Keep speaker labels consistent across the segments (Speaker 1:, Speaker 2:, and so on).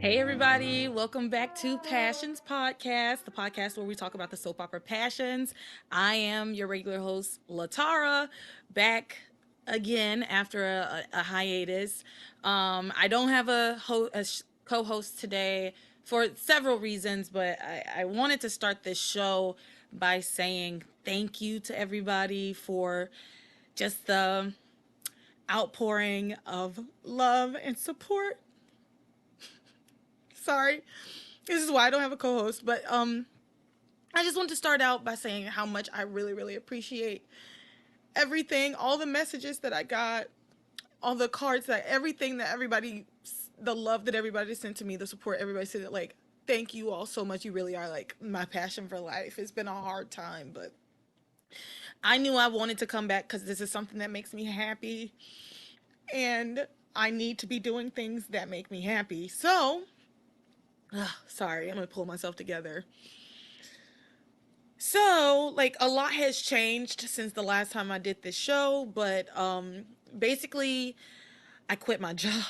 Speaker 1: Hey everybody, welcome back to Passions Podcast, the podcast where we talk about the soap opera Passions. I am your regular host, LeTara, back again after a hiatus. I don't have co-host today for several reasons, but I wanted to start this show by saying thank you to everybody for just the outpouring of love and support. Sorry, this is why I don't have a co-host, but I just want to start out by saying how much I really appreciate everything, all the messages that I got, all the cards, that everything that everybody, the love that everybody sent to me, the support everybody sent. Like, thank you all so much. You really are like my passion for life. It's been a hard time, but I knew I wanted to come back because this is something that makes me happy, and I need to be doing things that make me happy. So, sorry, I'm gonna pull myself together. So, like, a lot has changed since the last time I did this show, but basically I quit my job.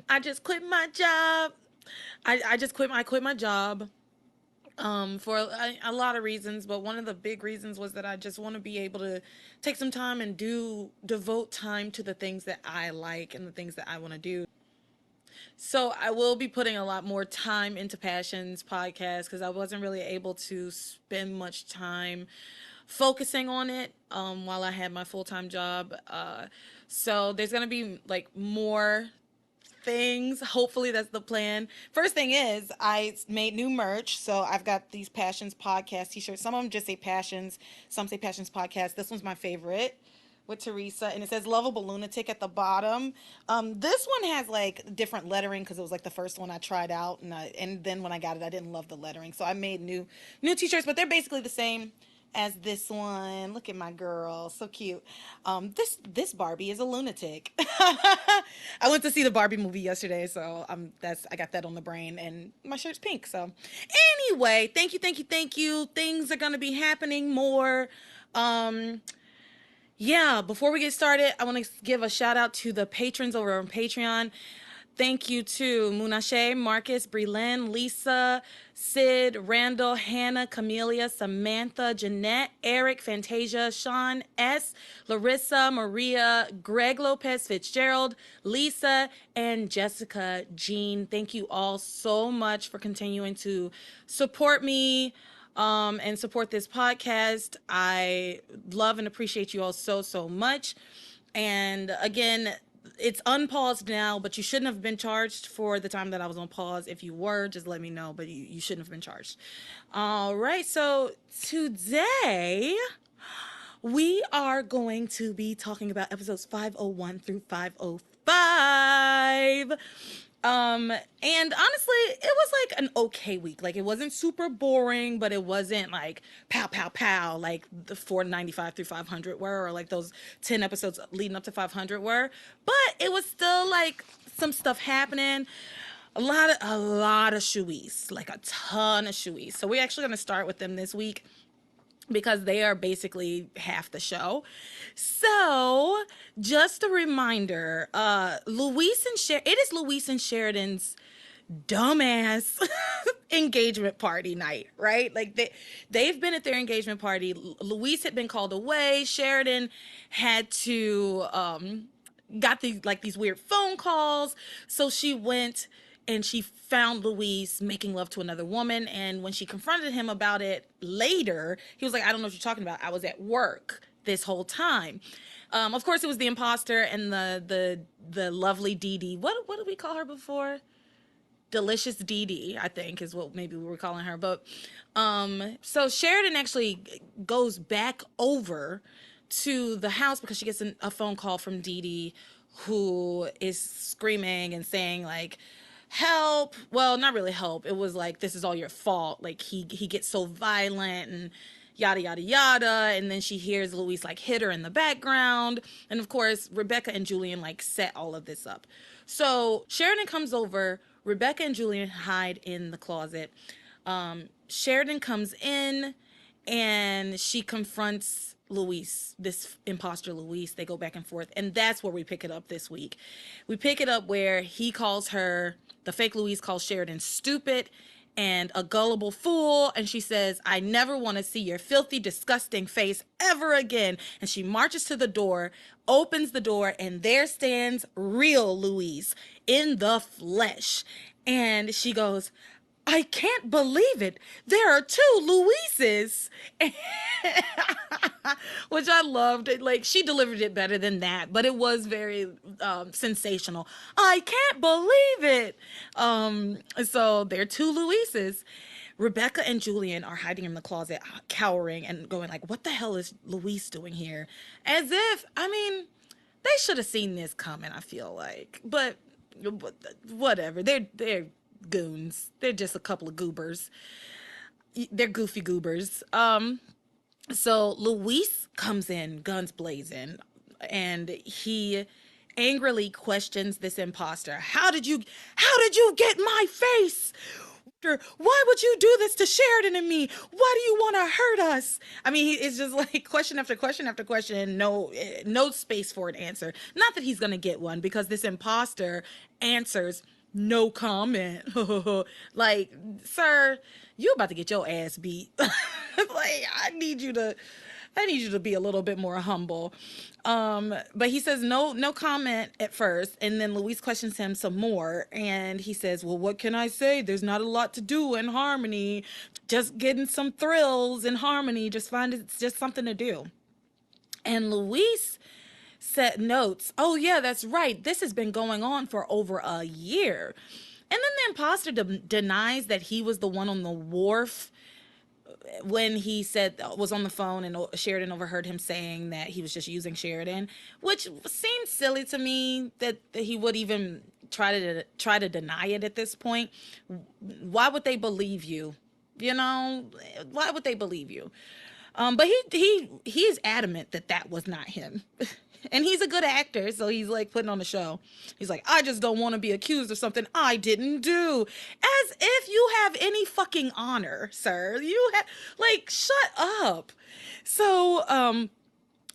Speaker 1: I just quit my job. I quit my job for a lot of reasons, but one of the big reasons was that I just want to be able to take some time and devote time to the things that I like and the things that I want to do. So I will be putting a lot more time into Passions podcast because I wasn't really able to spend much time focusing on it while I had my full-time job. So there's gonna be like more things. Hopefully that's the plan. First thing is I made new merch. So I've got these Passions podcast t-shirts. Some of them just say Passions, some say Passions podcast. This one's my favorite with Teresa, and it says lovable lunatic at the bottom. This one has like different lettering because it was like the first one I tried out, and then when I got it I didn't love the lettering, so I made new t-shirts, but they're basically the same as this one. Look at my girl, so cute. This Barbie is a lunatic. I went to see the Barbie movie yesterday, so that's I got that on the brain, and my shirt's pink. So anyway, thank you. Things are gonna be happening more. Um, yeah, before we get started, I want to give a shout out to the patrons over on Patreon. Thank you to Munashe, Marcus, Breland, Lisa, Sid, Randall, Hannah, Camelia, Samantha, Jeanette, Eric, Fantasia, Sean S., Larissa, Maria, Greg Lopez, Fitzgerald, Lisa, and Jessica Jean. Thank you all so much for continuing to support me and support this podcast. I love and appreciate you all so much. And again, it's unpaused now, but you shouldn't have been charged for the time that I was on pause. If you were, just let me know, but you shouldn't have been charged. All right, so today we are going to be talking about episodes 501 through 505. And honestly, it was like an okay week. Like, it wasn't super boring, but it wasn't like pow like the 495 through 500 were, or like those 10 episodes leading up to 500 were. But it was still like some stuff happening. A lot of shoeies, like a ton of shoeies. So we're actually going to start with them this week because they are basically half the show. So, just a reminder, it is Luis and Sheridan's dumbass engagement party night, right? Like they've been at their engagement party. Luis had been called away. Sheridan had to got these weird phone calls. So she went and she found Luis making love to another woman. And when she confronted him about it later, he was like, I don't know what you're talking about. I was at work this whole time. Of course, it was the imposter and the lovely Dee Dee. What did we call her before? Delicious Dee Dee, I think, is what maybe we were calling her. But so Sheridan actually goes back over to the house because she gets a phone call from Dee Dee, who is screaming and saying like, help. Well, not really help. It was like, this is all your fault. Like, he gets so violent and yada yada yada. And then she hears Luis like hit her in the background, and of course Rebecca and Julian like set all of this up. So Sheridan comes over. Rebecca and Julian hide in the closet. Sheridan comes in and she confronts Luis, this imposter Luis. They go back and forth, and that's where we pick it up this week. We pick it up where he calls her, the fake Luis calls Sheridan stupid and a gullible fool, and she says, "I never want to see your filthy, disgusting face ever again." And she marches to the door, opens the door, and there stands real Luis in the flesh. And she goes, "I can't believe it. There are two Louises." Which I loved. Like, she delivered it better than that, but it was very sensational. "I can't believe it." So there are two Louises. Rebecca and Julian are hiding in the closet, cowering and going like, "What the hell is Luis doing here?" As if, I mean, they should have seen this coming, I feel like. But whatever. They're goons. They're just a couple of goobers. They're goofy goobers. So Luis comes in, guns blazing, and he angrily questions this imposter. How did you get my face? Why would you do this to Sheridan and me? Why do you want to hurt us? I mean, it's just like question after question after question, and no space for an answer. Not that he's gonna get one, because this imposter answers no comment. Like, sir, you about to get your ass beat. Like, I need you to be a little bit more humble. But he says no comment at first, and then Luis questions him some more, and he says, "Well, what can I say? There's not a lot to do in Harmony. Just getting some thrills in Harmony. Just find it's just something to do." And Luis set notes, "Oh yeah, that's right. This has been going on for over a year." And then the imposter denies that he was the one on the wharf when he said, was on the phone, and Sheridan overheard him saying that he was just using Sheridan, which seems silly to me that he would even try to deny it at this point. Why would they believe you? You know, why would they believe you? But he's adamant that that was not him. And he's a good actor, so he's like putting on a show. He's like, "I just don't want to be accused of something I didn't do." As if you have any fucking honor, sir. You have, like, shut up. So,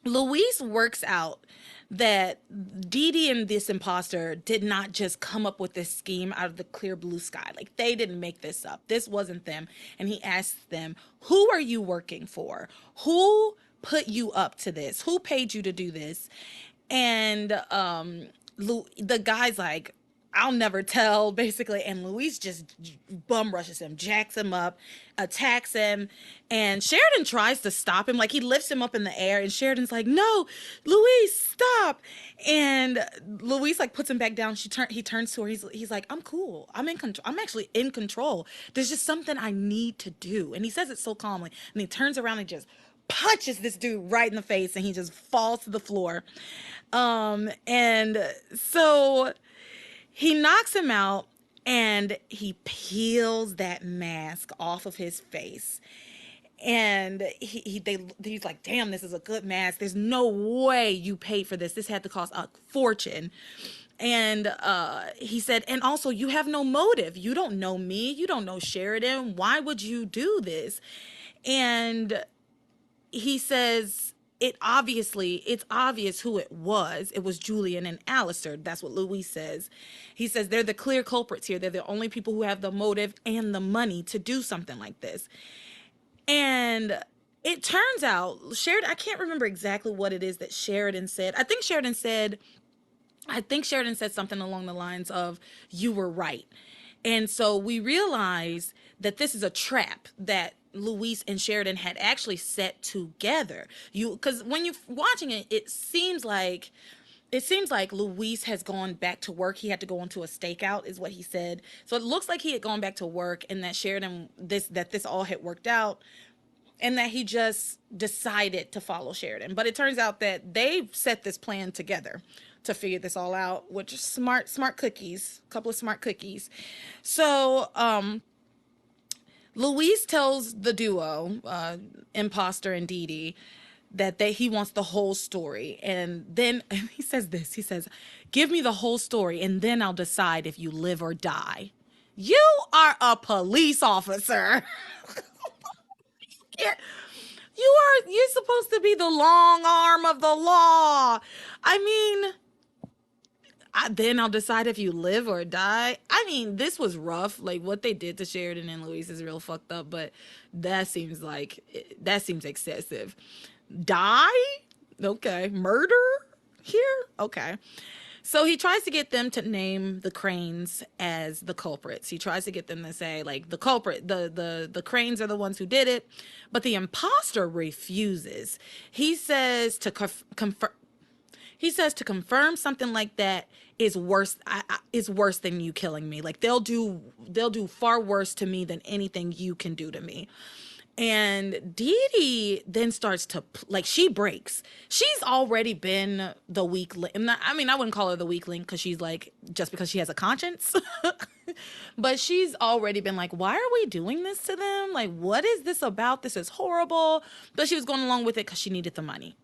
Speaker 1: Luis works out that Dee Dee and this imposter did not just come up with this scheme out of the clear blue sky. Like, they didn't make this up. This wasn't them. And he asks them, "Who are you working for? Who put you up to this? Who paid you to do this?" And the guy's like, "I'll never tell," basically. And Luis just bum rushes him, jacks him up, attacks him. And Sheridan tries to stop him. Like, he lifts him up in the air, and Sheridan's like, "No, Luis, stop." And Luis like puts him back down. He turns to her. He's like, "I'm cool. I'm in control. I'm actually in control. There's just something I need to do." And he says it so calmly. And he turns around and just punches this dude right in the face, and he just falls to the floor. And so he knocks him out, and he peels that mask off of his face. And he's like, "Damn, this is a good mask. There's no way you paid for this. This had to cost a fortune." And he said, "And also, you have no motive. You don't know me. You don't know Sheridan. Why would you do this?" And he says, it's obvious who it was. It was Julian and Alistair. That's what Louis says. He says they're the clear culprits here. They're the only people who have the motive and the money to do something like this. And it turns out Sheridan, I can't remember exactly what it is that Sheridan said. I think Sheridan said something along the lines of, "You were right." And so we realize that this is a trap that Luis and Sheridan had actually set together. Because when you're watching it, it seems like Luis has gone back to work. He had to go into a stakeout, is what he said. So it looks like he had gone back to work, and that this all had worked out, and that he just decided to follow Sheridan. But it turns out that they set this plan together to figure this all out, which is smart cookies, a couple of smart cookies. So Luis tells the duo, Imposter and Dee Dee, that he wants the whole story. And then he says this. He says, "Give me the whole story, and then I'll decide if you live or die." You are a police officer. you're supposed to be the long arm of the law. I mean, then I'll decide if you live or die. I mean, this was rough. Like what they did to Sheridan and Louise is real fucked up, but that seems excessive. Die? Okay. Murder here? Okay. So he tries to get them to name the Cranes as the culprits. He tries to get them to say like the culprit, the Cranes are the ones who did it, but the imposter refuses. He says to confirm. He says to confirm something like that is worse than you killing me. Like they'll do far worse to me than anything you can do to me. And Dee Dee then starts to like she breaks. She's already been the weak link. I mean, I wouldn't call her the weak link because she's like just because she has a conscience, but she's already been like, why are we doing this to them? Like, what is this about? This is horrible. But she was going along with it because she needed the money.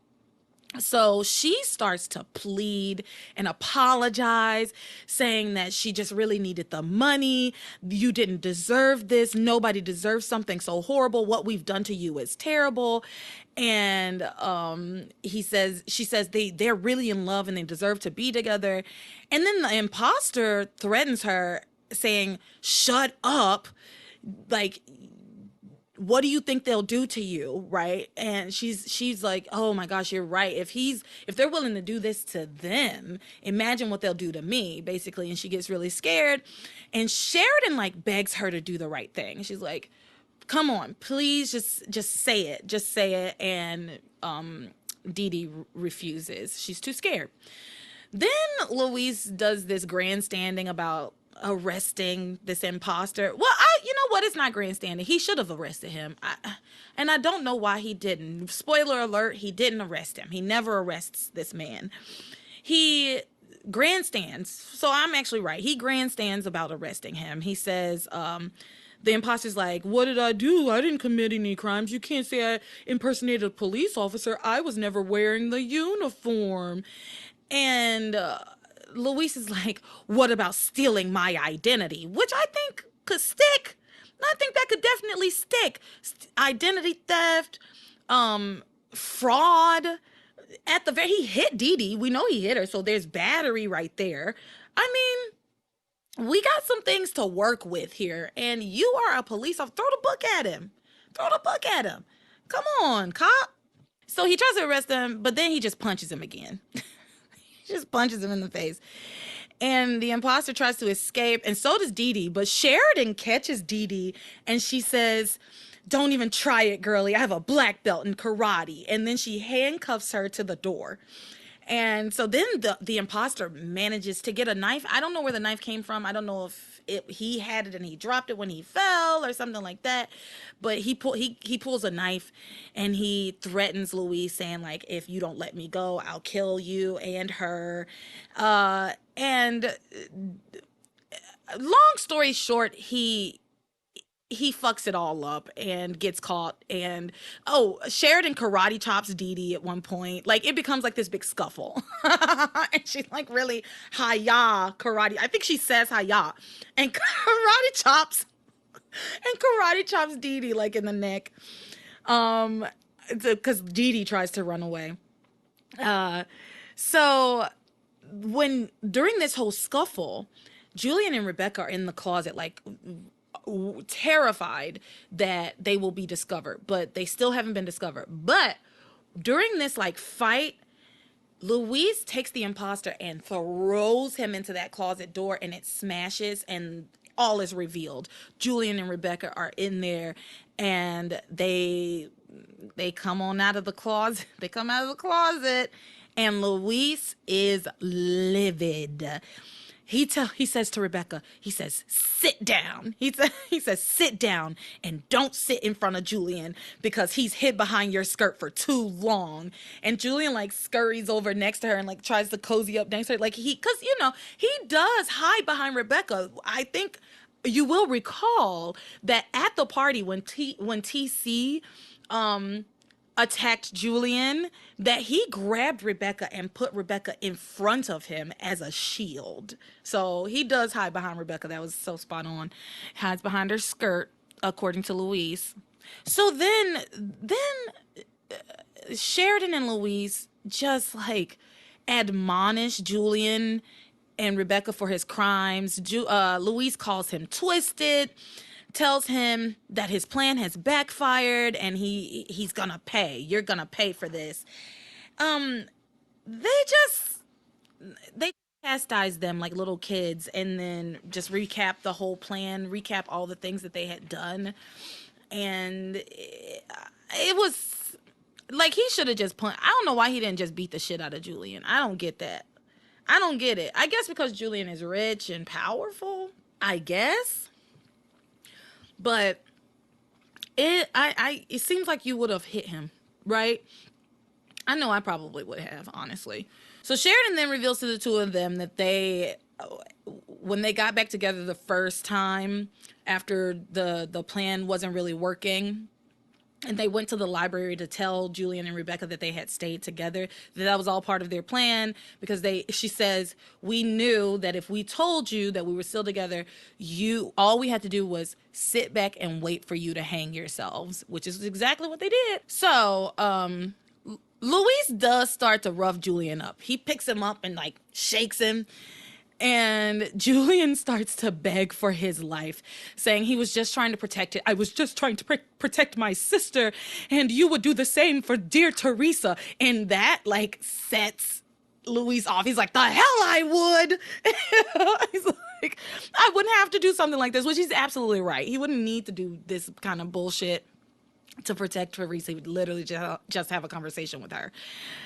Speaker 1: So she starts to plead and apologize, saying that she just really needed the money. You didn't deserve this. Nobody deserves something so horrible. What we've done to you is terrible. And she says they're really in love and they deserve to be together. And then the imposter threatens her, saying, "Shut up. Like, what do you think they'll do to you?" Right? And she's like, oh my gosh, you're right. If they're willing to do this to them, imagine what they'll do to me, basically. And she gets really scared, and Sheridan like begs her to do the right thing. She's like, come on, please, just say it, and Dee Dee refuses. She's too scared. Then Louise does this grandstanding about arresting this imposter. Well, you know what? It's not grandstanding. He should have arrested him. And I don't know why he didn't. Spoiler alert, he didn't arrest him. He never arrests this man. He grandstands. So I'm actually right. He grandstands about arresting him. He says, the imposter's like, what did I do? I didn't commit any crimes. You can't say I impersonated a police officer. I was never wearing the uniform. And Luis is like, what about stealing my identity? Which I think could stick. I think that could definitely stick. Identity theft, fraud. At the very, he hit Dee Dee. We know he hit her, so there's battery right there. I mean, we got some things to work with here, and you are a police officer. Throw the book at him. Throw the book at him. Come on, cop. So he tries to arrest him, but then he just punches him again. Just punches him in the face. And the imposter tries to escape, and so does Dee Dee. But Sheridan catches Dee Dee, and she says, don't even try it, girlie. I have a black belt in karate. And then she handcuffs her to the door. And so then the imposter manages to get a knife. I don't know where the knife came from. I don't know if he had it and he dropped it when he fell or something like that. But he pulls a knife and he threatens Louise, saying like, if you don't let me go, I'll kill you and her. And long story short, he fucks it all up and gets caught. And Sheridan karate chops Dee Dee at one point. Like it becomes like this big scuffle. And she's like really hi-ya karate. I think she says hi-ya. And karate chops Dee Dee like in the neck. Because Dee Dee tries to run away. So when during this whole scuffle, Julian and Rebecca are in the closet like terrified that they will be discovered, but they still haven't been discovered. But during this like fight, Louise takes the imposter and throws him into that closet door, and it smashes and all is revealed. Julian and Rebecca are in there, and they come on out of the closet. They come out of the closet, and Louise is livid. He says to Rebecca, he says, sit down. He says, sit down and don't sit in front of Julian because he's hid behind your skirt for too long. And Julian like scurries over next to her and like tries to cozy up next to her. Like cause he does hide behind Rebecca. I think you will recall that at the party when TC, attacked Julian, that he grabbed Rebecca and put Rebecca in front of him as a shield. So he does hide behind Rebecca. That was so spot on. Hides behind her skirt, according to Louise. So then Sheridan and Louise just like admonish Julian and Rebecca for his crimes. Louise calls him twisted, tells him that his plan has backfired and he's gonna pay. You're gonna pay for this. Um, they just they chastise them like little kids and then just recap the whole plan, recap all the things that they had done, and it was like he should have just I don't know why he didn't just beat the shit out of Julian. I don't get that. I don't get it. I guess because Julian is rich and powerful. I guess, but it seems like you would have hit him, right? I know I probably would have, honestly. So Sheridan then reveals to the two of them that when they got back together the first time after the plan wasn't really working, and they went to the library to tell Julian and Rebecca that they had stayed together, that was all part of their plan, because she says, we knew that if we told you that we were still together, all we had to do was sit back and wait for you to hang yourselves, which is exactly what they did. So, Luis does start to rough Julian up. He picks him up and like shakes him. And Julian starts to beg for his life, saying he was just trying to protect it. I was just trying to protect my sister, and you would do the same for dear Teresa. And that like sets Luis off. He's like, the hell I would. He's like, I wouldn't have to do something like this, which he's absolutely right. He wouldn't need to do this kind of bullshit to protect Teresa. He would literally just have a conversation with her.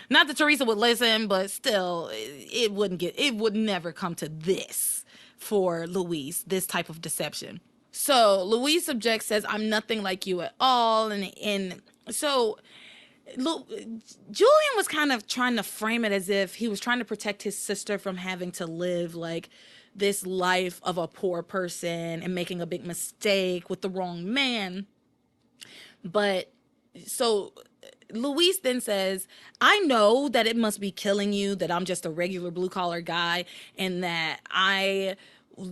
Speaker 1: Not that Teresa would listen, but still, it would never come to this for Louise, this type of deception. So Louise objects, says, I'm nothing like you at all. And so Julian was kind of trying to frame it as if he was trying to protect his sister from having to live like this life of a poor person and making a big mistake with the wrong man. But so Luis then says, I know that it must be killing you that I'm just a regular blue collar guy and that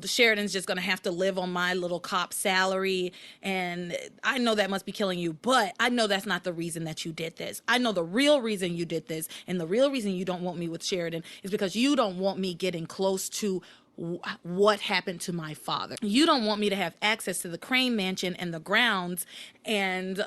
Speaker 1: Sheridan's just going to have to live on my little cop salary. And I know that must be killing you, but I know that's not the reason that you did this. I know the real reason you did this. And the real reason you don't want me with Sheridan is because you don't want me getting close to what happened to my father. You don't want me to have access to the Crane Mansion and the grounds, and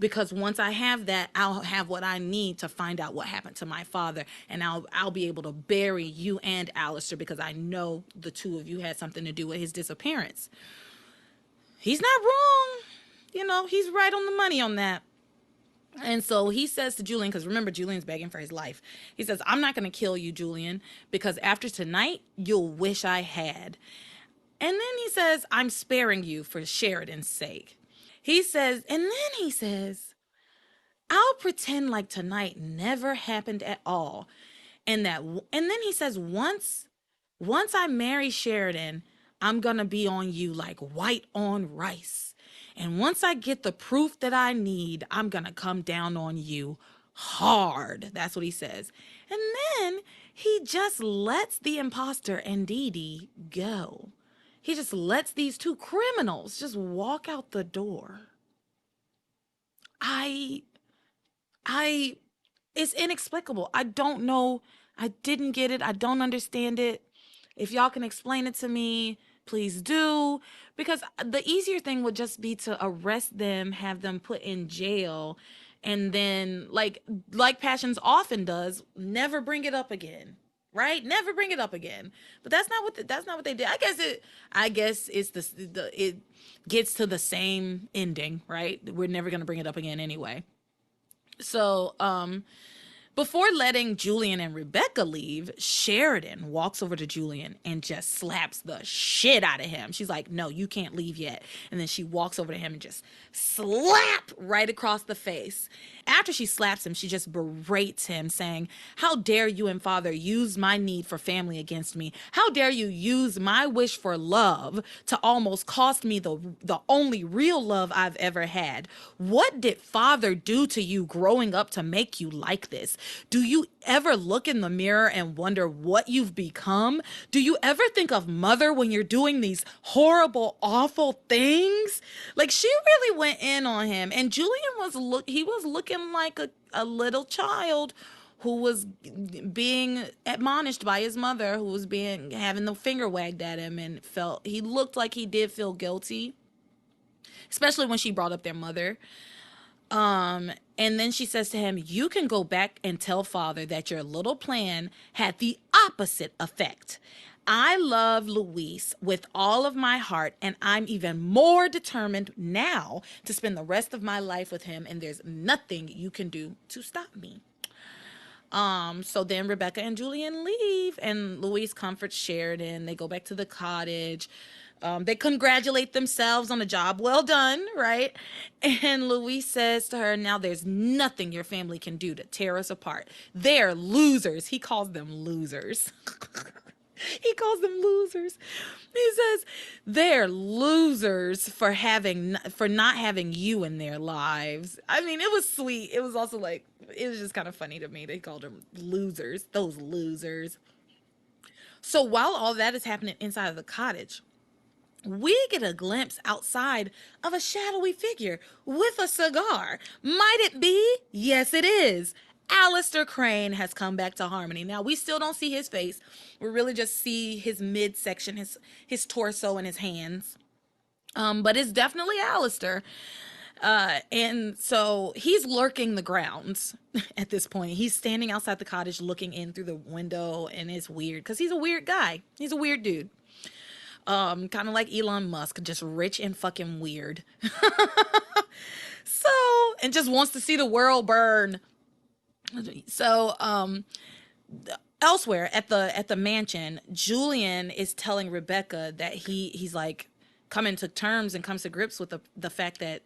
Speaker 1: because once I have that, I'll have what I need to find out what happened to my father, and I'll be able to bury you and Alistair because I know the two of you had something to do with his disappearance. He's not wrong. He's right on the money on that. And so he says to Julian, because remember, Julian's begging for his life. He says, I'm not going to kill you, Julian, because after tonight, you'll wish I had. And then he says, I'm sparing you for Sheridan's sake. He says, I'll pretend like tonight never happened at all. And then he says, once I marry Sheridan, I'm going to be on you like white on rice. And once I get the proof that I need, I'm going to come down on you hard. That's what he says. And then he just lets the imposter and Dee Dee go. He just lets these two criminals just walk out the door. I, it's inexplicable. I don't know. I didn't get it. I don't understand it. If y'all can explain it to me, please do. Because the easier thing would just be to arrest them, have them put in jail, and then like Passions often does, never bring it up again. Right? Never bring it up again. But that's not what they did. I guess it gets to the same ending, right? We're never gonna bring it up again anyway. So, before letting Julian and Rebecca leave, Sheridan walks over to Julian and just slaps the shit out of him. She's like, no, you can't leave yet. And then she walks over to him and just slap right across the face. After she slaps him, she just berates him, saying, how dare you and father use my need for family against me? How dare you use my wish for love to almost cost me the only real love I've ever had? What did father do to you growing up to make you like this? Do you ever look in the mirror and wonder what you've become? Do you ever think of mother when you're doing these horrible, awful things? Like, she really went in on him. And Julian he was looking like a little child who was being admonished by his mother, who was being having the finger wagged at him, and felt he looked like he did feel guilty, especially when she brought up their mother. And then she says to him, "You can go back and tell father that your little plan had the opposite effect. I love Luis with all of my heart, and I'm even more determined now to spend the rest of my life with him, and there's nothing you can do to stop me." So then Rebecca and Julian leave, and Louise comforts Sheridan. They go back to the cottage. They congratulate themselves on a job well done, right? And Louise says to her, "Now there's nothing your family can do to tear us apart. They're losers." He calls them losers. He calls them losers. He says they're losers for not having you in their lives. I mean, it was sweet. It was also like, it was just kind of funny to me. They called them losers. Those losers. So while all that is happening inside of the cottage, we get a glimpse outside of a shadowy figure with a cigar. Might it be? Yes, it is. Alistair Crane has come back to Harmony. Now, we still don't see his face. We really just see his midsection, his torso and his hands. But it's definitely Alistair. And so he's lurking the grounds at this point. He's standing outside the cottage looking in through the window, and it's weird because he's a weird guy. He's a weird dude. Kind of like Elon Musk, just rich and fucking weird. So, and just wants to see the world burn. So, elsewhere at the mansion, Julian is telling Rebecca that he's like coming to terms and comes to grips with the fact that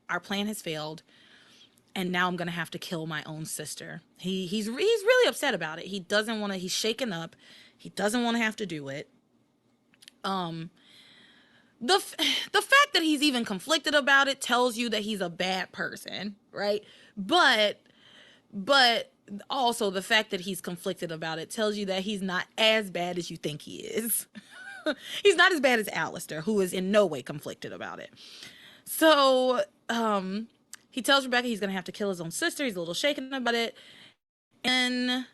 Speaker 1: our plan has failed, and now I'm gonna have to kill my own sister. He's really upset about it. He doesn't want to. He's shaken up. He doesn't want to have to do it. The fact that he's even conflicted about it tells you that he's a bad person, right? But also the fact that he's conflicted about it tells you that he's not as bad as you think he is. He's not as bad as Alistair, who is in no way conflicted about it. So he tells Rebecca he's gonna have to kill his own sister. He's a little shaken about it, and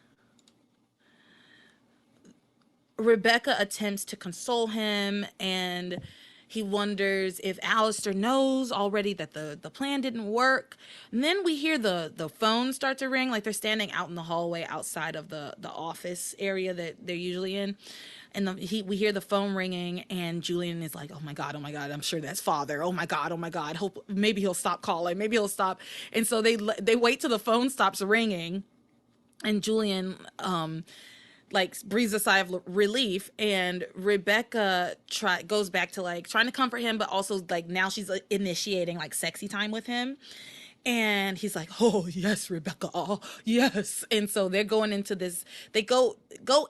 Speaker 1: Rebecca attempts to console him, and he wonders if Alistair knows already that the plan didn't work. And then we hear the phone start to ring, like they're standing out in the hallway outside of the office area that they're usually in. And we hear the phone ringing, and Julian is like, oh my God, I'm sure that's father. Oh my God. Hope maybe he'll stop calling. Maybe he'll stop. And so they wait till the phone stops ringing, and Julian like breathes a sigh of relief, and Rebecca goes back to like trying to comfort him, but also like now she's initiating like sexy time with him. And he's like, "Oh yes, Rebecca, oh yes." And so they're going into this. They go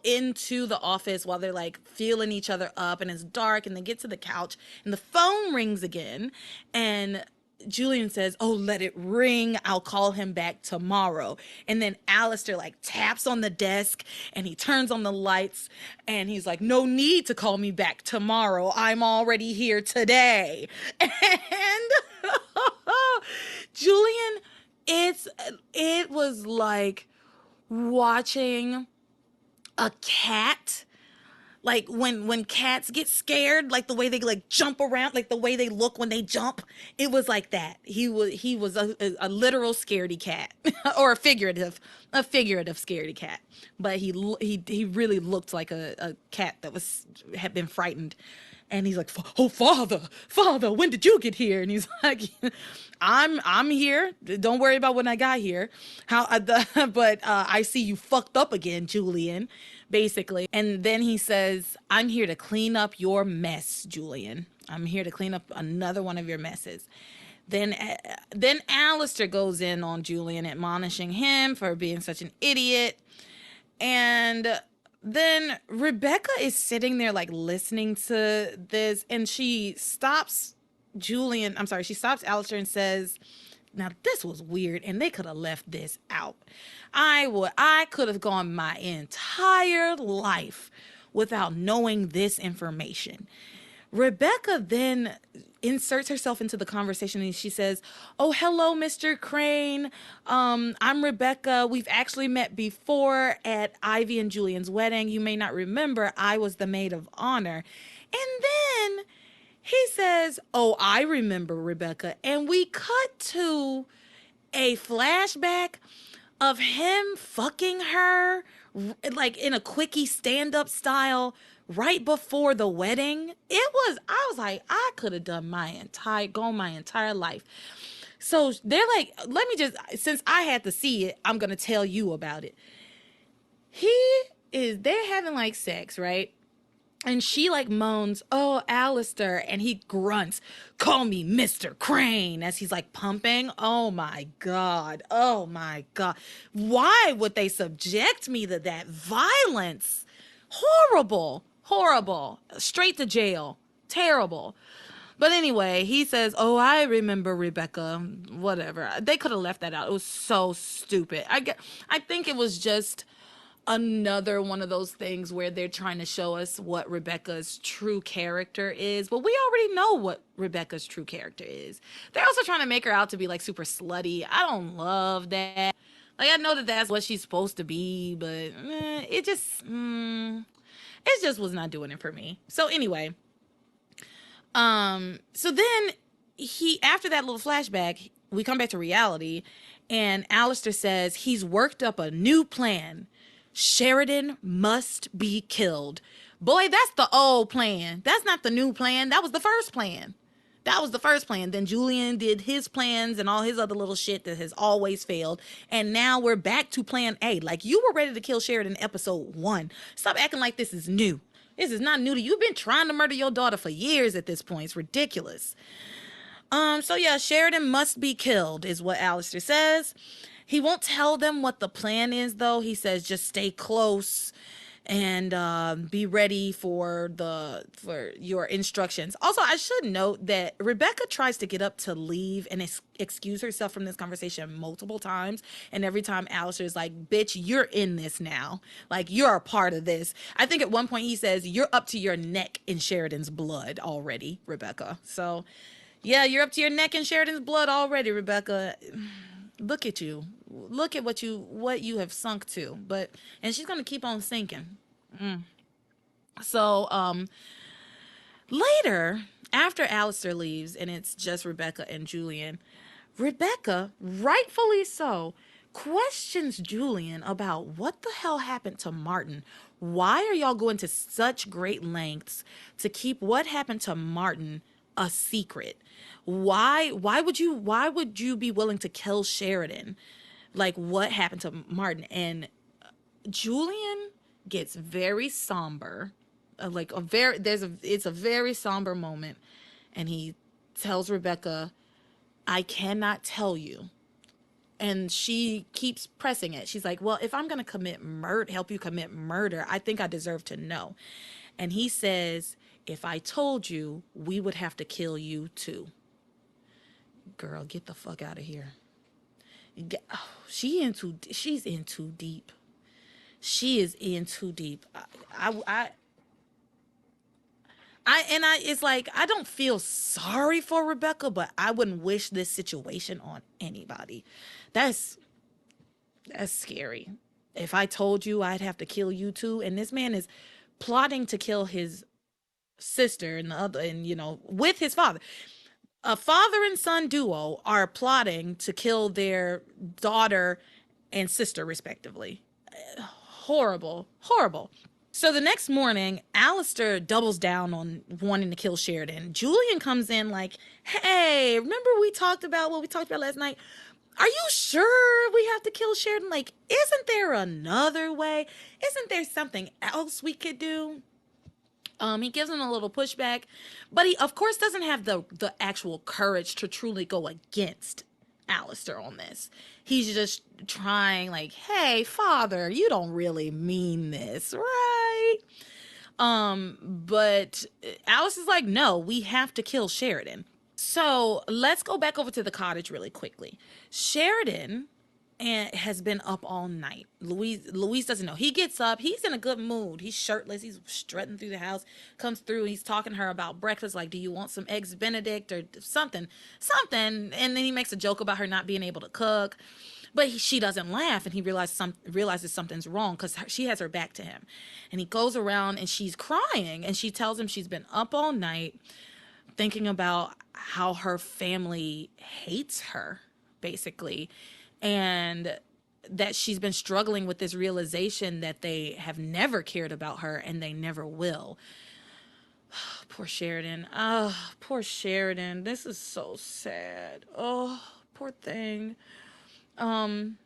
Speaker 1: into the office while they're like feeling each other up, and it's dark. And they get to the couch, and the phone rings again, and Julian says, "Oh, let it ring. I'll call him back tomorrow." And then Alistair like taps on the desk, and he turns on the lights, and he's like, "No need to call me back tomorrow. I'm already here today." And Julian, it was like watching a cat, like when cats get scared, like the way they like jump around, like the way they look when they jump. It was like that. He was a literal scaredy cat, or a figurative scaredy cat. But he really looked like a cat that had been frightened. And he's like, "Oh, father, when did you get here?" And he's like, I'm here. Don't worry about when I got here. But I see you fucked up again, Julian, basically. And then he says, "I'm here to clean up your mess, Julian. I'm here to clean up another one of your messes." Then Alistair goes in on Julian, admonishing him for being such an idiot. And then Rebecca is sitting there like listening to this, and she stops Alistair and says Now this was weird, and they could have left this out. I could have gone my entire life without knowing this information. Rebecca then inserts herself into the conversation and she says, "Oh, hello, Mr. Crane. I'm Rebecca. We've actually met before at Ivy and Julian's wedding. You may not remember, I was the maid of honor." And then he says, "Oh, I remember, Rebecca." And we cut to a flashback of him fucking her, like in a quickie stand up style, right before the wedding. I was like, I could have gone my entire life. So they're like, let me just, since I had to see it, I'm going to tell you about it. They're having like sex, right? And she like moans, "Oh, Alistair," and he grunts, "Call me Mr. Crane," as he's like pumping. Oh my God. Oh my God. Why would they subject me to that violence? Horrible. Horrible. Straight to jail. Terrible. But anyway, he says, "Oh, I remember, Rebecca." Whatever. They could have left that out. It was so stupid. I think it was just another one of those things where they're trying to show us what Rebecca's true character is, but we already know what Rebecca's true character is. They're also trying to make her out to be like super slutty. I don't love that. Like, I know that that's what she's supposed to be, but it just was not doing it for me. So anyway, so then after that little flashback, we come back to reality, and Alistair says he's worked up a new plan. Sheridan must be killed. Boy, that's the old plan. That's not the new plan. That was the first plan. That was the first plan. Then Julian did his plans and all his other little shit that has always failed. And now we're back to plan A. Like, you were ready to kill Sheridan in episode 1. Stop acting like this is new. This is not new to you. You've been trying to murder your daughter for years at this point. It's ridiculous. So yeah, Sheridan must be killed is what Alistair says. He won't tell them what the plan is, though. He says just stay close and be ready for your instructions. Also, I should note that Rebecca tries to get up to leave and excuse herself from this conversation multiple times, and every time Alistair is like, "Bitch, you're in this now. Like, you're a part of this." I think at one point he says, "You're up to your neck in Sheridan's blood already, Rebecca." So yeah, you're up to your neck in Sheridan's blood already, Rebecca. Look at you. Look at what you have sunk to. And she's gonna keep on sinking. So later, after Alistair leaves and it's just Rebecca and Julian, Rebecca, rightfully so, questions Julian about what the hell happened to Martin. Why are y'all going to such great lengths to keep what happened to Martin a secret? Why would you be willing to kill Sheridan? Like, what happened to Martin? And Julian gets very somber. It's a very somber moment, and he tells Rebecca, "I cannot tell you." And she keeps pressing it. She's like, "Well, if I'm going to help you commit murder, I think I deserve to know." And he says, "If I told you, we would have to kill you too." Girl, get the fuck out of here. She's in too deep. She is in too deep. It's like, I don't feel sorry for Rebecca, but I wouldn't wish this situation on anybody. That's scary. If I told you, I'd have to kill you too, and this man is plotting to kill his sister with his father. A father and son duo are plotting to kill their daughter and sister respectively. Horrible, horrible. So the next morning, Alistair doubles down on wanting to kill Sheridan. Julian comes in like, "Hey, remember we talked about what we talked about last night? Are you sure we have to kill Sheridan? Like, isn't there another way? Isn't there something else we could do?" He gives him a little pushback, but he, of course, doesn't have the actual courage to truly go against Alistair on this. He's just trying, like, "Hey, father, you don't really mean this, right?" But Alice is like, "No, we have to kill Sheridan." So let's go back over to the cottage really quickly. Sheridan and has been up all night. Louise doesn't know. He gets up. He's in a good mood. He's shirtless. He's strutting through the house. Comes through. He's talking to her about breakfast. Like, do you want some eggs Benedict or something, something? And then he makes a joke about her not being able to cook. But she doesn't laugh, and he realizes something's wrong because she has her back to him, and he goes around and she's crying, and she tells him she's been up all night thinking about how her family hates her, basically, and that she's been struggling with this realization that they have never cared about her and they never will. Poor Sheridan. Oh, poor Sheridan. This is so sad. Oh, poor thing. Um,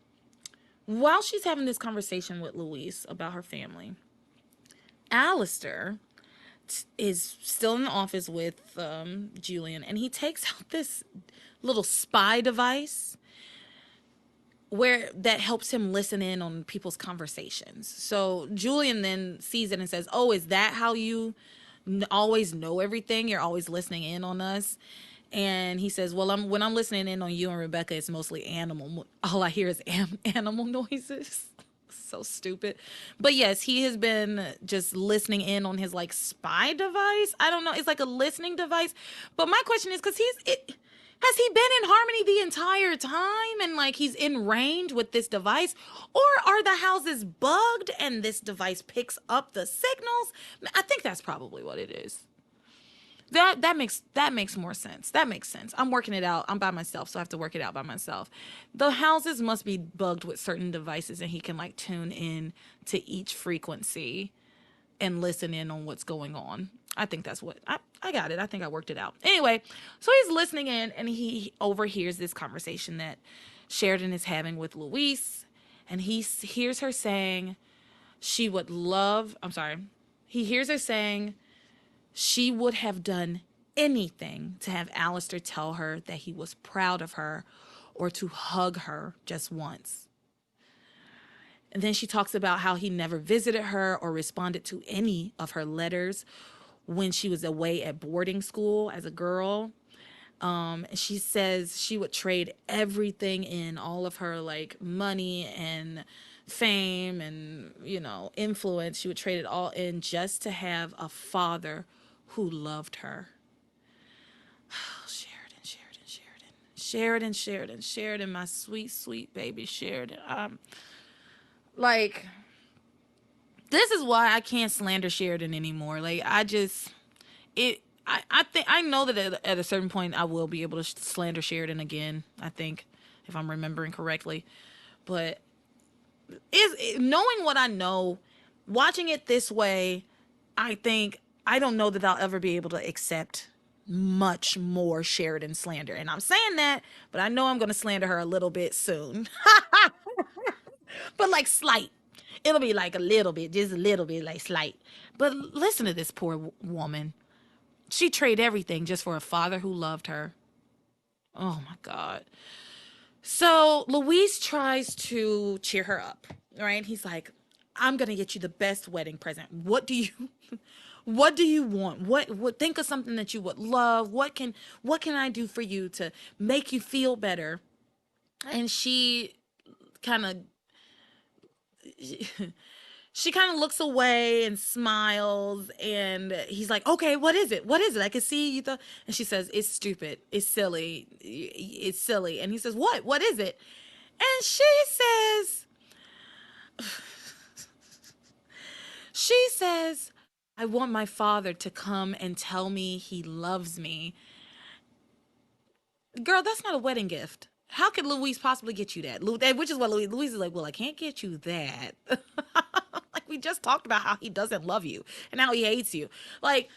Speaker 1: while she's having this conversation with Louise about her family, Alistair is still in the office with Julian, and he takes out this little spy device where that helps him listen in on people's conversations. So Julian then sees it and says, "Oh, is that how you always know everything? You're always listening in on us?" And he says, "Well, when I'm listening in on you and Rebecca, it's mostly animal. All I hear is animal noises." So stupid. But yes, he has been just listening in on his like spy device. I don't know. It's like a listening device. But my question is, because has he been in harmony the entire time and like he's in range with this device? Or are the houses bugged and this device picks up the signals? I think that's probably what it is. That makes more sense. That makes sense. I'm working it out. I'm by myself, so I have to work it out by myself. The houses must be bugged with certain devices, and he can like tune in to each frequency and listen in on what's going on. I think that's what I got it. I think I worked it out. Anyway, so he's listening in and he overhears this conversation that Sheridan is having with Louise, and hears her saying she would love. I'm sorry. He hears her saying she would have done anything to have Alistair tell her that he was proud of her or to hug her just once. And then she talks about how he never visited her or responded to any of her letters when she was away at boarding school as a girl. She says she would trade everything in, all of her like money and fame and, influence. She would trade it all in just to have a father who loved her. Oh, Sheridan, Sheridan, Sheridan, Sheridan, Sheridan, Sheridan, my sweet, sweet baby Sheridan. Like, this is why I can't slander Sheridan anymore. Like, I think I know that at a certain point I will be able to slander Sheridan again. I think, if I'm remembering correctly, but knowing what I know, watching it this way, I don't know that I'll ever be able to accept much more Sheridan slander. And I'm saying that, but I know I'm going to slander her a little bit soon. But like slight. It'll be like a little bit, just a little bit, like slight. But listen to this poor woman. She traded everything just for a father who loved her. Oh my God. So Luis tries to cheer her up, right? He's like, "I'm gonna get you the best wedding present. What do you want? What think of something that you would love? What can I do for you to make you feel better?" And kind of she kind of looks away and smiles, and he's like, "Okay, what is it? What is it? I can see you." And she says, "It's stupid. It's silly. It's silly." And he says, What is it?" And she says, "I want my father to come and tell me he loves me." Girl, that's not a wedding gift. How could Louise possibly get you that? Which is what Louise is like, "Well, I can't get you that." Like, we just talked about how he doesn't love you and how he hates you. Like,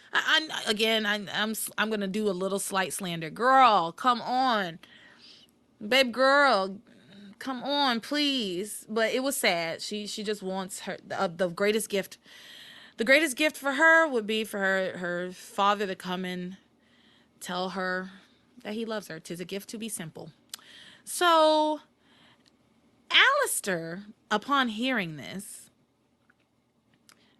Speaker 1: again, I'm gonna do a little slight slander. Girl, come on, babe, girl, come on, please. But it was sad. She just wants her the greatest gift. The greatest gift for her would be for her father to come and tell her that he loves her. 'Tis a gift to be simple. So Alistair, upon hearing this,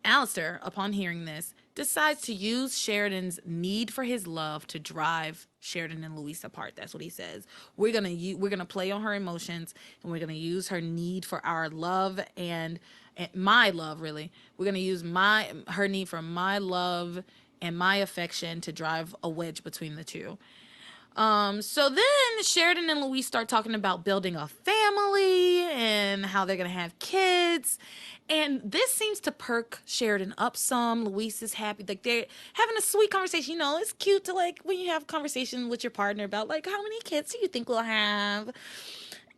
Speaker 1: Alistair, upon hearing this, decides to use Sheridan's need for his love to drive Sheridan and Luis apart. That's what he says. We're gonna play on her emotions, and we're gonna use her need for our love and my love. Really, we're gonna use my her need for my love and my affection to drive a wedge between the two. So then Sheridan and Louise start talking about building a family and how they're gonna have kids. And this seems to perk Sheridan up some. Louise is happy. Like they're having a sweet conversation. You know, it's cute to like when you have a conversation with your partner about like how many kids do you think we'll have?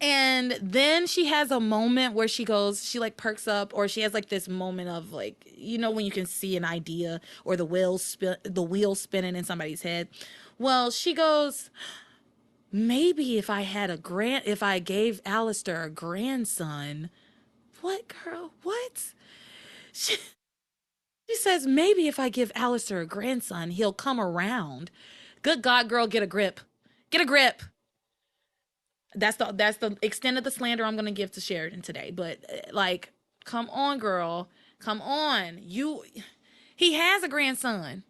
Speaker 1: And then she has a moment where she like perks up, or she has like this moment of like, you know, when you can see an idea or the wheel spinning in somebody's head. Well, she goes, maybe if I gave Alistair a grandson. What, girl? What? She, she says, maybe if I give Alistair a grandson, he'll come around. Good God, girl, get a grip. Get a grip. That's the extent of the slander I'm gonna give to Sheridan today. But like, come on, girl, come on. He has a grandson,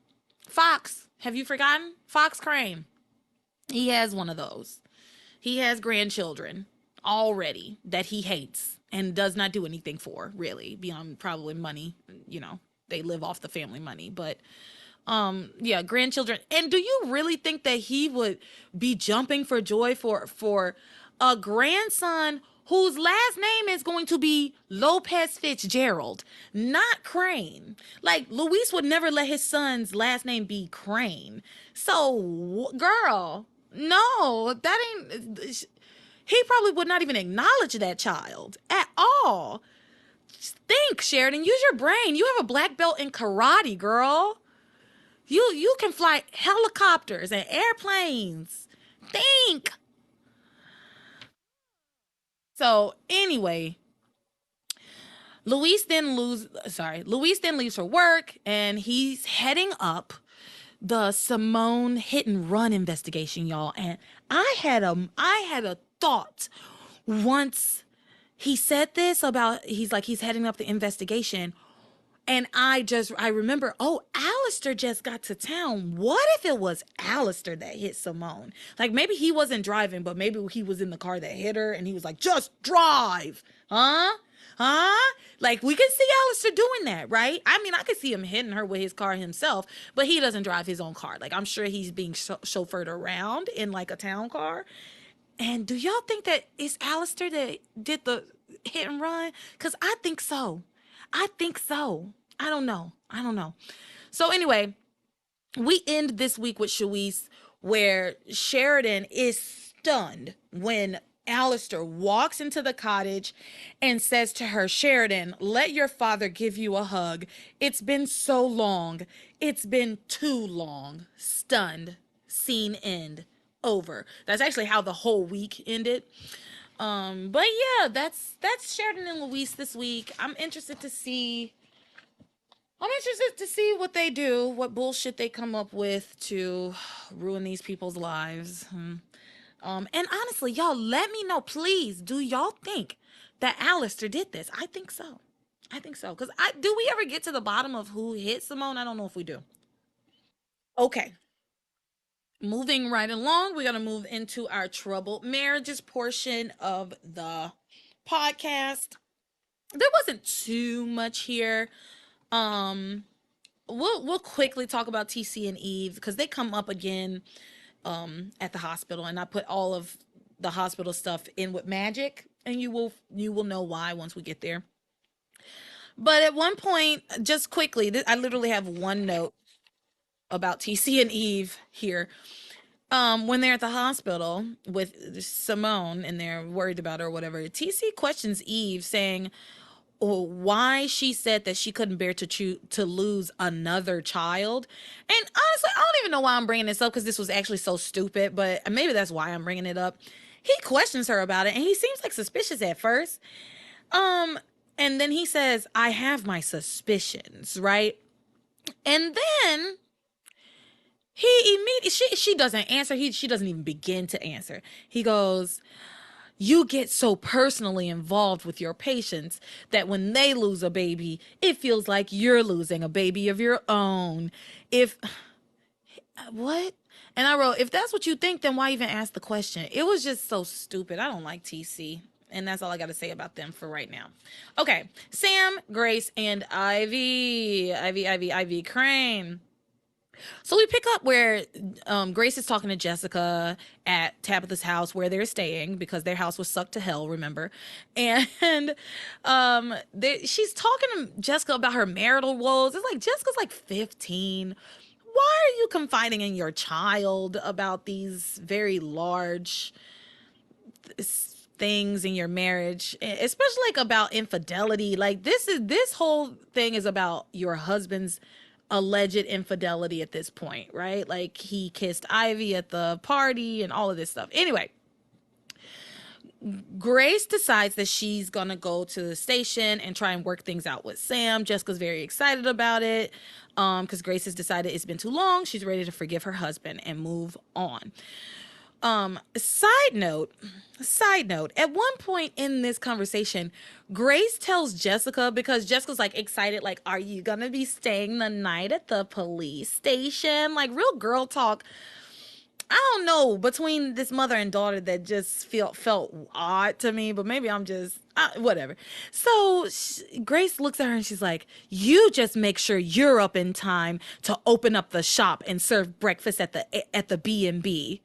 Speaker 1: Fox. Have you forgotten Fox Crane? He has one of those. He has grandchildren already that he hates and does not do anything for, really, beyond probably money. You know, they live off the family money, but yeah, grandchildren. And do you really think that he would be jumping for joy for a grandson whose last name is going to be Lopez Fitzgerald, not Crane? Like, Luis would never let his son's last name be Crane. So, girl, no, that ain't. He probably would not even acknowledge that child at all. Think, Sheridan. Use your brain. You have a black belt in karate, girl. You can fly helicopters and airplanes. Think. So anyway, Luis then leaves for work, and he's heading up the Simone hit and run investigation, y'all. And I had a thought once he said this about he's heading up the investigation. And I remember, oh, Alistair just got to town. What if it was Alistair that hit Simone? Like maybe he wasn't driving, but maybe he was in the car that hit her and he was like, just drive. Huh? Huh? Like we could see Alistair doing that, right? I mean, I could see him hitting her with his car himself, but he doesn't drive his own car. Like I'm sure he's being chauffeured around in like a town car. And do y'all think that it's Alistair that did the hit and run? Because I think so. I think so. I don't know. I don't know. So anyway, we end this week with Shawise, where Sheridan is stunned when Alistair walks into the cottage and says to her, Sheridan, let your father give you a hug. It's been so long. It's been too long. Stunned. Scene end. Over. That's actually how the whole week ended. But yeah, that's Sheridan and Luis this week. I'm interested to see what they do, what bullshit they come up with to ruin these people's lives. And honestly, y'all, let me know, please. Do y'all think that Alistair did this? I think so. I think so. Cause do we ever get to the bottom of who hit Simone? I don't know if we do. Okay. Moving right along, we're gonna move into our troubled marriages portion of the podcast. There wasn't too much here. Um, we'll quickly talk about TC and Eve because they come up again at the hospital, and I put all of the hospital stuff in with magic, and you will know why once we get there. But at one point, just quickly, I literally have one note about TC and Eve here. When they're at the hospital with Simone and they're worried about her or whatever, TC questions Eve, saying, why she said that she couldn't bear to lose another child. And honestly, I don't even know why I'm bringing this up because this was actually so stupid, but maybe that's why I'm bringing it up. He questions her about it and he seems like suspicious at first. Um, and then he says, I have my suspicions, right? And then he immediately she doesn't answer. She doesn't even begin to answer. He goes, you get so personally involved with your patients that when they lose a baby, it feels like you're losing a baby of your own. If what? And I wrote, if that's what you think, then why even ask the question? It was just so stupid. I don't like TC. And that's all I got to say about them for right now. Okay. Sam, Grace, and Ivy. Ivy Crane. So we pick up where Grace is talking to Jessica at Tabitha's house where they're staying because their house was sucked to hell, remember? And she's talking to Jessica about her marital woes. It's like Jessica's like 15. Why are you confiding in your child about these very large things in your marriage, especially like about infidelity? Like this whole thing is about your husband's alleged infidelity at this point, right? Like he kissed Ivy at the party and all of this stuff. Anyway, Grace decides that she's gonna go to the station and try and work things out with Sam. Jessica's very excited about it because Grace has decided it's been too long. She's ready to forgive her husband and move on. Side note, at one point in this conversation, Grace tells Jessica, because Jessica's like excited, like, are you gonna be staying the night at the police station? Like real girl talk. I don't know, between this mother and daughter that just felt odd to me, but maybe I'm just whatever. So Grace looks at her and she's like, "You just make sure you're up in time to open up the shop and serve breakfast at the B&B."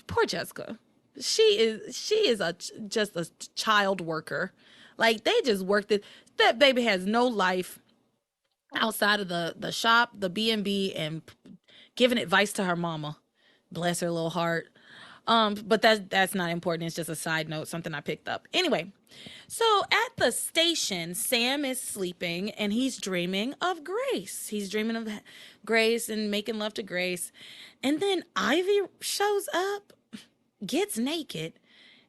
Speaker 1: Poor Jessica. She is just a child worker. Like they just worked it. That baby has no life outside of the shop, the B&B, and giving advice to her mama. Bless her little heart. But that's not important. It's just a side note, something I picked up. Anyway, so at the station, Sam is sleeping and he's dreaming of Grace. He's dreaming of Grace and making love to Grace. And then Ivy shows up, gets naked,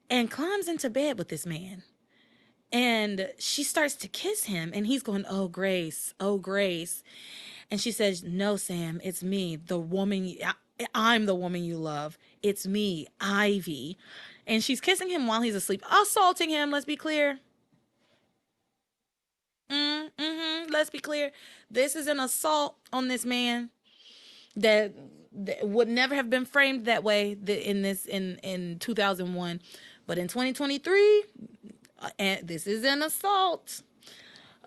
Speaker 1: and climbs into bed with this man. And she starts to kiss him, and he's going, "Oh, Grace, oh, Grace." And she says, "No, Sam, it's me, the woman. I'm the woman you love. It's me, Ivy." And she's kissing him while he's asleep, assaulting him. Let's be clear. Let's be clear. This is an assault on this man that, that would never have been framed that way in 2001, but in 2023, and this is an assault.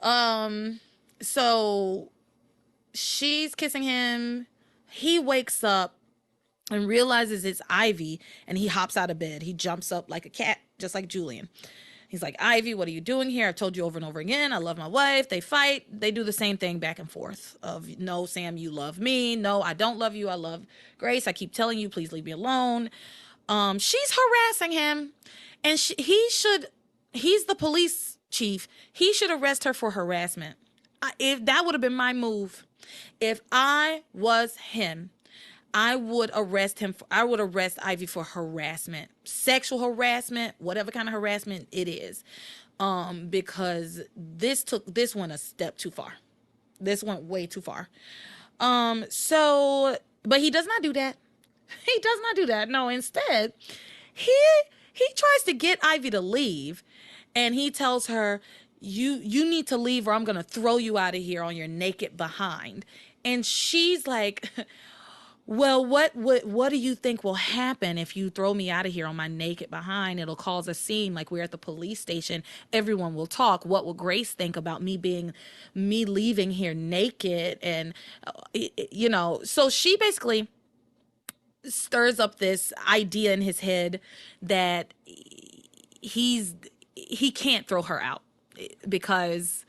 Speaker 1: Um, so she's kissing him. He wakes up and realizes it's Ivy, and he hops out of bed. He jumps up like a cat, just like Julian. He's like, "Ivy, what are you doing here? I've told you over and over again, I love my wife." They fight. They do the same thing back and forth of, "No, Sam, you love me. No, I don't love you. I love Grace. I keep telling you, please leave me alone." She's harassing him, and he's the police chief. He should arrest her for harassment. If that would have been my move, if I was him, I would arrest him. I would arrest Ivy for harassment, sexual harassment, whatever kind of harassment it is, because this went a step too far. This went way too far. But he does not do that. He does not do that. No, instead, he he tries to get Ivy to leave, and he tells her, "You need to leave, or I'm gonna throw you out of here on your naked behind." And she's like, "Well, what do you think will happen if you throw me out of here on my naked behind? It'll cause a scene like we're at the police station. Everyone will talk. What will Grace think about me leaving here naked?" And so she basically stirs up this idea in his head that he's he can't throw her out because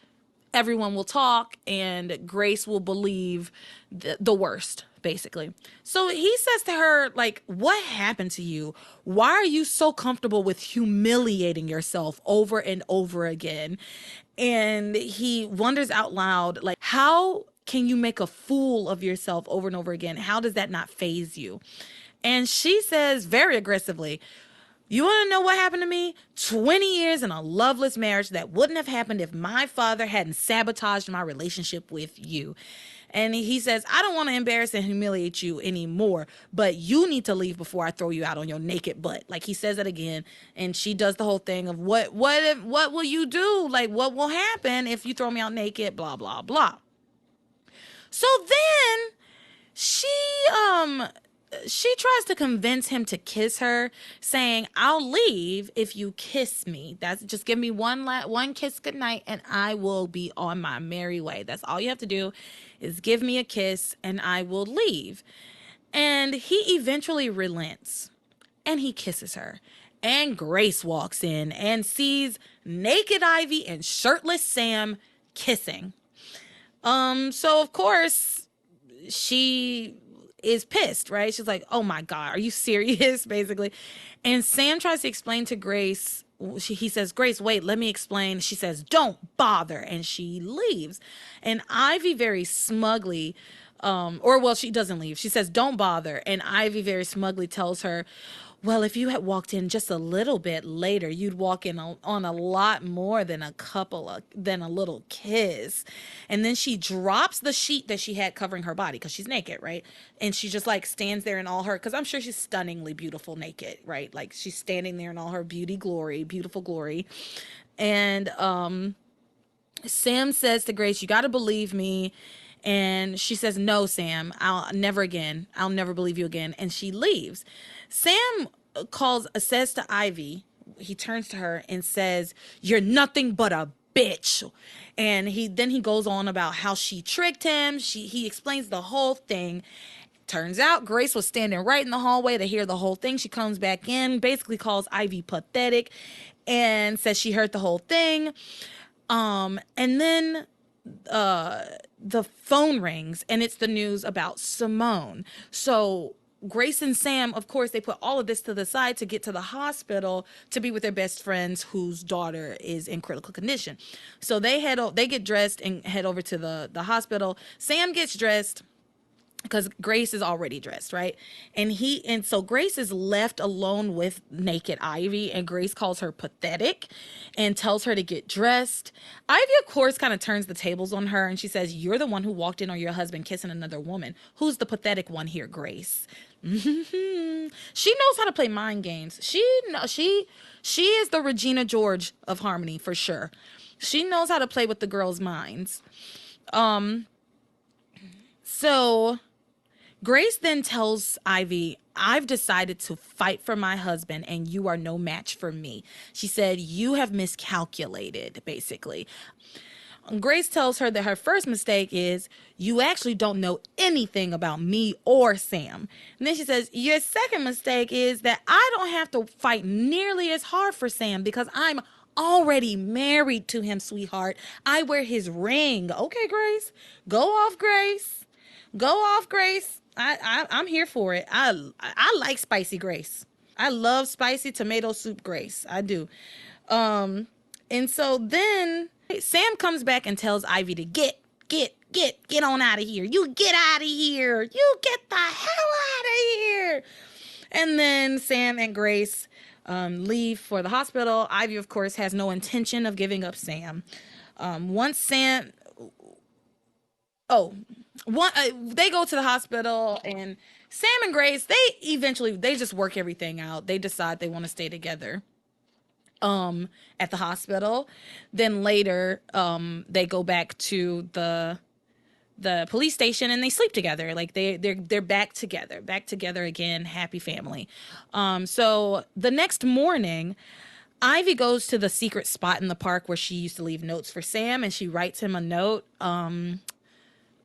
Speaker 1: everyone will talk and Grace will believe the worst, basically. So he says to her, like, "What happened to you? Why are you so comfortable with humiliating yourself over and over again?" And he wonders out loud, like, how can you make a fool of yourself over and over again? How does that not faze you? And she says very aggressively, You want to know what happened to me? 20 years in a loveless marriage that wouldn't have happened if my father hadn't sabotaged my relationship with you. And he says, I don't want to embarrass and humiliate you anymore, but you need to leave before I throw you out on your naked butt. Like, he says it again, and she does the whole thing of what will you do? Like, what will happen if you throw me out naked? Blah blah blah. So then she um she tries to convince him to kiss her, saying, I'll leave if you kiss me. That's just give me one kiss goodnight and I will be on my merry way. That's all you have to do is give me a kiss and I will leave. And he eventually relents and he kisses her. And Grace walks in and sees naked Ivy and shirtless Sam kissing. So of course she is pissed, right? She's like, oh my God, are you serious? Basically. And Sam tries to explain to Grace. He says, Grace, wait, let me explain. She says, don't bother. And she leaves. And Ivy very smugly, or well, she doesn't leave. She says, don't bother. And Ivy very smugly tells her, well, if you had walked in just a little bit later, you'd walk in on a lot more than than a little kiss. And then she drops the sheet that she had covering her body because she's naked, right? And she just like stands there in all her, because I'm sure she's stunningly beautiful naked, right? Like she's standing there in all her beautiful glory. And Sam says to Grace, you got to believe me. And she says, no, Sam, I'll never believe you again. And she leaves. Sam says to Ivy, he turns to her and says, you're nothing but a bitch. And he goes on about how she tricked him. He explains the whole thing. Turns out Grace was standing right in the hallway to hear the whole thing. She comes back in, basically calls Ivy pathetic and says she heard the whole thing. And then the phone rings and it's the news about Simone. So Grace and Sam, of course, they put all of this to the side to get to the hospital to be with their best friends whose daughter is in critical condition. So they get dressed and head over to the hospital. Sam gets dressed because Grace is already dressed, right? And so Grace is left alone with naked Ivy, and Grace calls her pathetic and tells her to get dressed. Ivy, of course, kind of turns the tables on her, and she says, you're the one who walked in on your husband kissing another woman. Who's the pathetic one here, Grace? She knows how to play mind games. She is the Regina George of Harmony for sure. She knows how to play with the girls' minds. So Grace then tells Ivy, I've decided to fight for my husband and you are no match for me. She said, you have miscalculated, basically. Grace tells her that her first mistake is you actually don't know anything about me or Sam. And then she says, your second mistake is that I don't have to fight nearly as hard for Sam because I'm already married to him, sweetheart. I wear his ring. Okay, Grace. Go off, Grace. Go off, Grace. I'm here for it. I like spicy Grace. I love spicy tomato soup Grace. I do. And so then Sam comes back and tells Ivy to get on out of here. You get out of here. You get the hell out of here. And then Sam and Grace leave for the hospital. Ivy, of course, has no intention of giving up Sam. They go to the hospital, and Sam and Grace, they just work everything out. They decide they want to stay together at the hospital. Then later they go back to the police station and they sleep together. Like they're back together again, happy family. So the next morning, Ivy goes to the secret spot in the park where she used to leave notes for Sam, and she writes him a note.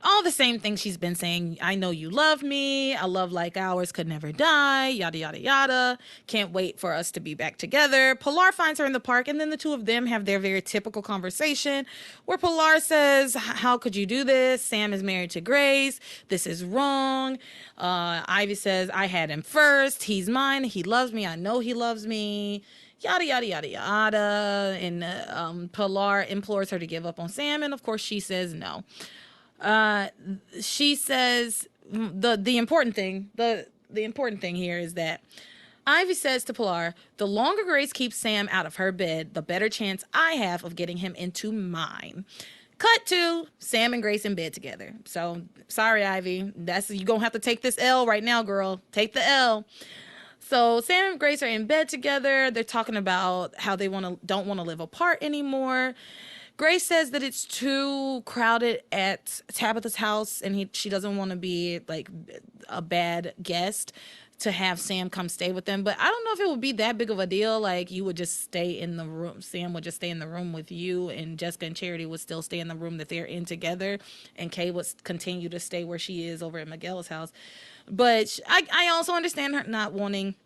Speaker 1: All the same things she's been saying. I know you love me. A love like ours could never die. Yada, yada, yada. Can't wait for us to be back together. Pilar finds her in the park, and then the two of them have their very typical conversation where Pilar says, how could you do this? Sam is married to Grace. This is wrong. Ivy says, I had him first. He's mine. He loves me. I know he loves me. Yada, yada, yada, yada. And Pilar implores her to give up on Sam, and of course she says no. She says the important thing here is that Ivy says to Pilar, the longer Grace keeps Sam out of her bed, the better chance I have of getting him into mine. Cut to Sam and Grace in bed together. So sorry, Ivy. That's you gonna have to take this L right now, girl. Take the L. So Sam and Grace are in bed together. They're talking about how they don't want to live apart anymore. Grace says that it's too crowded at Tabitha's house, and she doesn't want to be like a bad guest to have Sam come stay with them. But I don't know if it would be that big of a deal. Like you would just stay in the room. Sam would just stay in the room with you, and Jessica and Charity would still stay in the room that they're in together, and Kay would continue to stay where she is over at Miguel's house. But I also understand her not wanting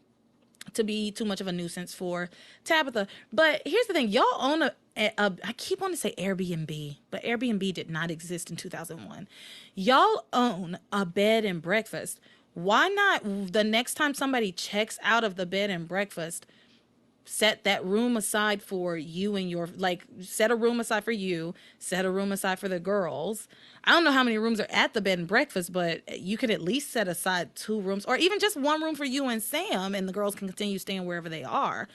Speaker 1: to be too much of a nuisance for Tabitha. But here's the thing. Y'all own I keep wanting to say Airbnb, but Airbnb did not exist in 2001. Y'all own a bed and breakfast. Why not the next time somebody checks out of the bed and breakfast, set that room aside for you and your, like, set a room aside for you, set a room aside for the girls. I don't know how many rooms are at the bed and breakfast, but you could at least set aside 2 rooms, or even just one room for you and Sam, and the girls can continue staying wherever they are.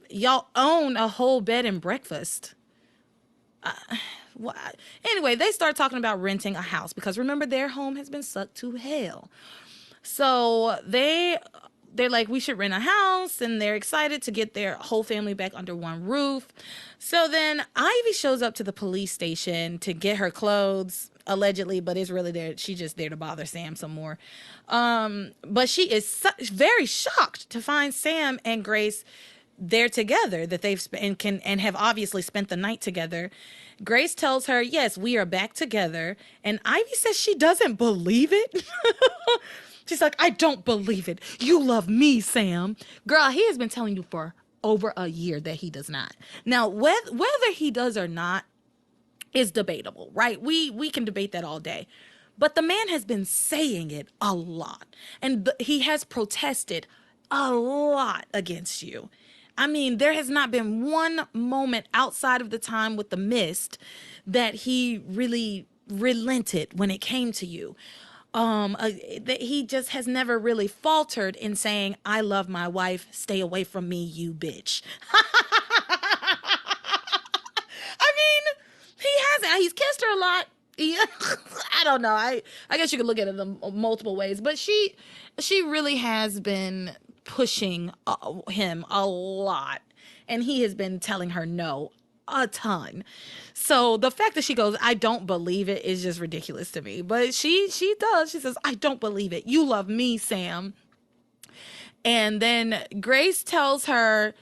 Speaker 1: Y'all own a whole bed and breakfast. Anyway, they start talking about renting a house because remember, their home has been sucked to hell. So they're like, we should rent a house, and they're excited to get their whole family back under one roof. So then Ivy shows up to the police station to get her clothes, allegedly, but it's really there. She's just there to bother Sam some more. But she is very shocked to find Sam and Grace there together, that they've and have obviously spent the night together. Grace tells her, yes, we are back together. And Ivy says she doesn't believe it. She's like, I don't believe it. You love me, Sam. Girl, he has been telling you for over a year that he does not. Now, whether he does or not is debatable, right? We can debate that all day. But the man has been saying it a lot. And he has protested a lot against you. I mean, there has not been one moment outside of the time with the mist that he really relented when it came to you. That he just has never really faltered in saying, I love my wife, stay away from me, you bitch. I mean, he hasn't. He's kissed her a lot. I don't know. I guess you could look at it in multiple ways, but she really has been pushing him a lot, and he has been telling her no a ton. So the fact that she goes, I don't believe it, is just ridiculous to me. But she does. She says, I don't believe it. You love me, Sam. And then Grace tells her,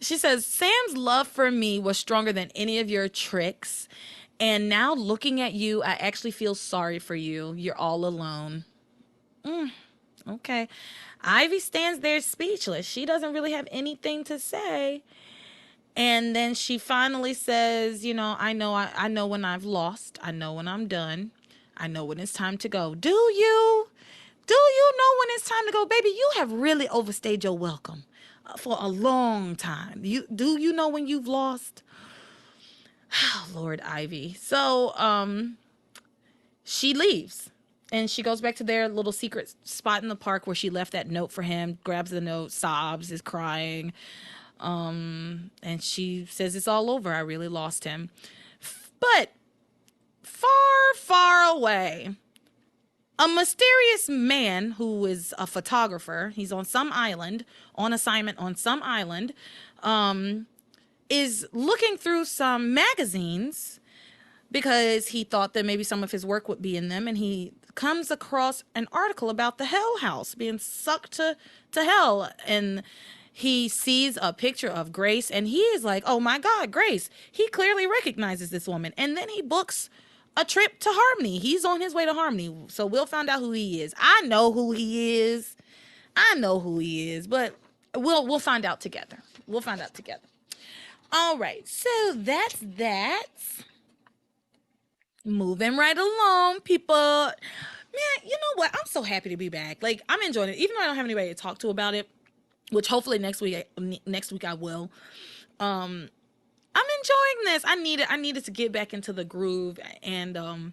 Speaker 1: she says, Sam's love for me was stronger than any of your tricks. And now looking at you, I actually feel sorry for you. You're all alone. Okay. Ivy stands there speechless. She doesn't really have anything to say. And then she finally says, I know when I've lost. I know when I'm done. I know when it's time to go. Do you? Do you know when it's time to go? Baby, you have really overstayed your welcome for a long time. Do you know when you've lost? Oh, Lord, Ivy. So, she leaves. And she goes back to their little secret spot in the park where she left that note for him, grabs the note, sobs, is crying. And she says, it's all over. I really lost him. But far, far away, a mysterious man who is a photographer, he's on some island, on assignment on some island, is looking through some magazines because he thought that maybe some of his work would be in them, and he comes across an article about the Hell House being sucked to hell, and he sees a picture of Grace, and he is like, oh my God, Grace. He clearly recognizes this woman, and then he books a trip to Harmony. He's on his way to Harmony, so we'll find out who he is. I know who he is. But we'll find out together. All right, so that's that. Moving right along, people. Man, you know what? I'm so happy to be back. Like, I'm enjoying it, even though I don't have anybody to talk to about it, which hopefully next week I will. I'm enjoying this. I needed to get back into the groove, and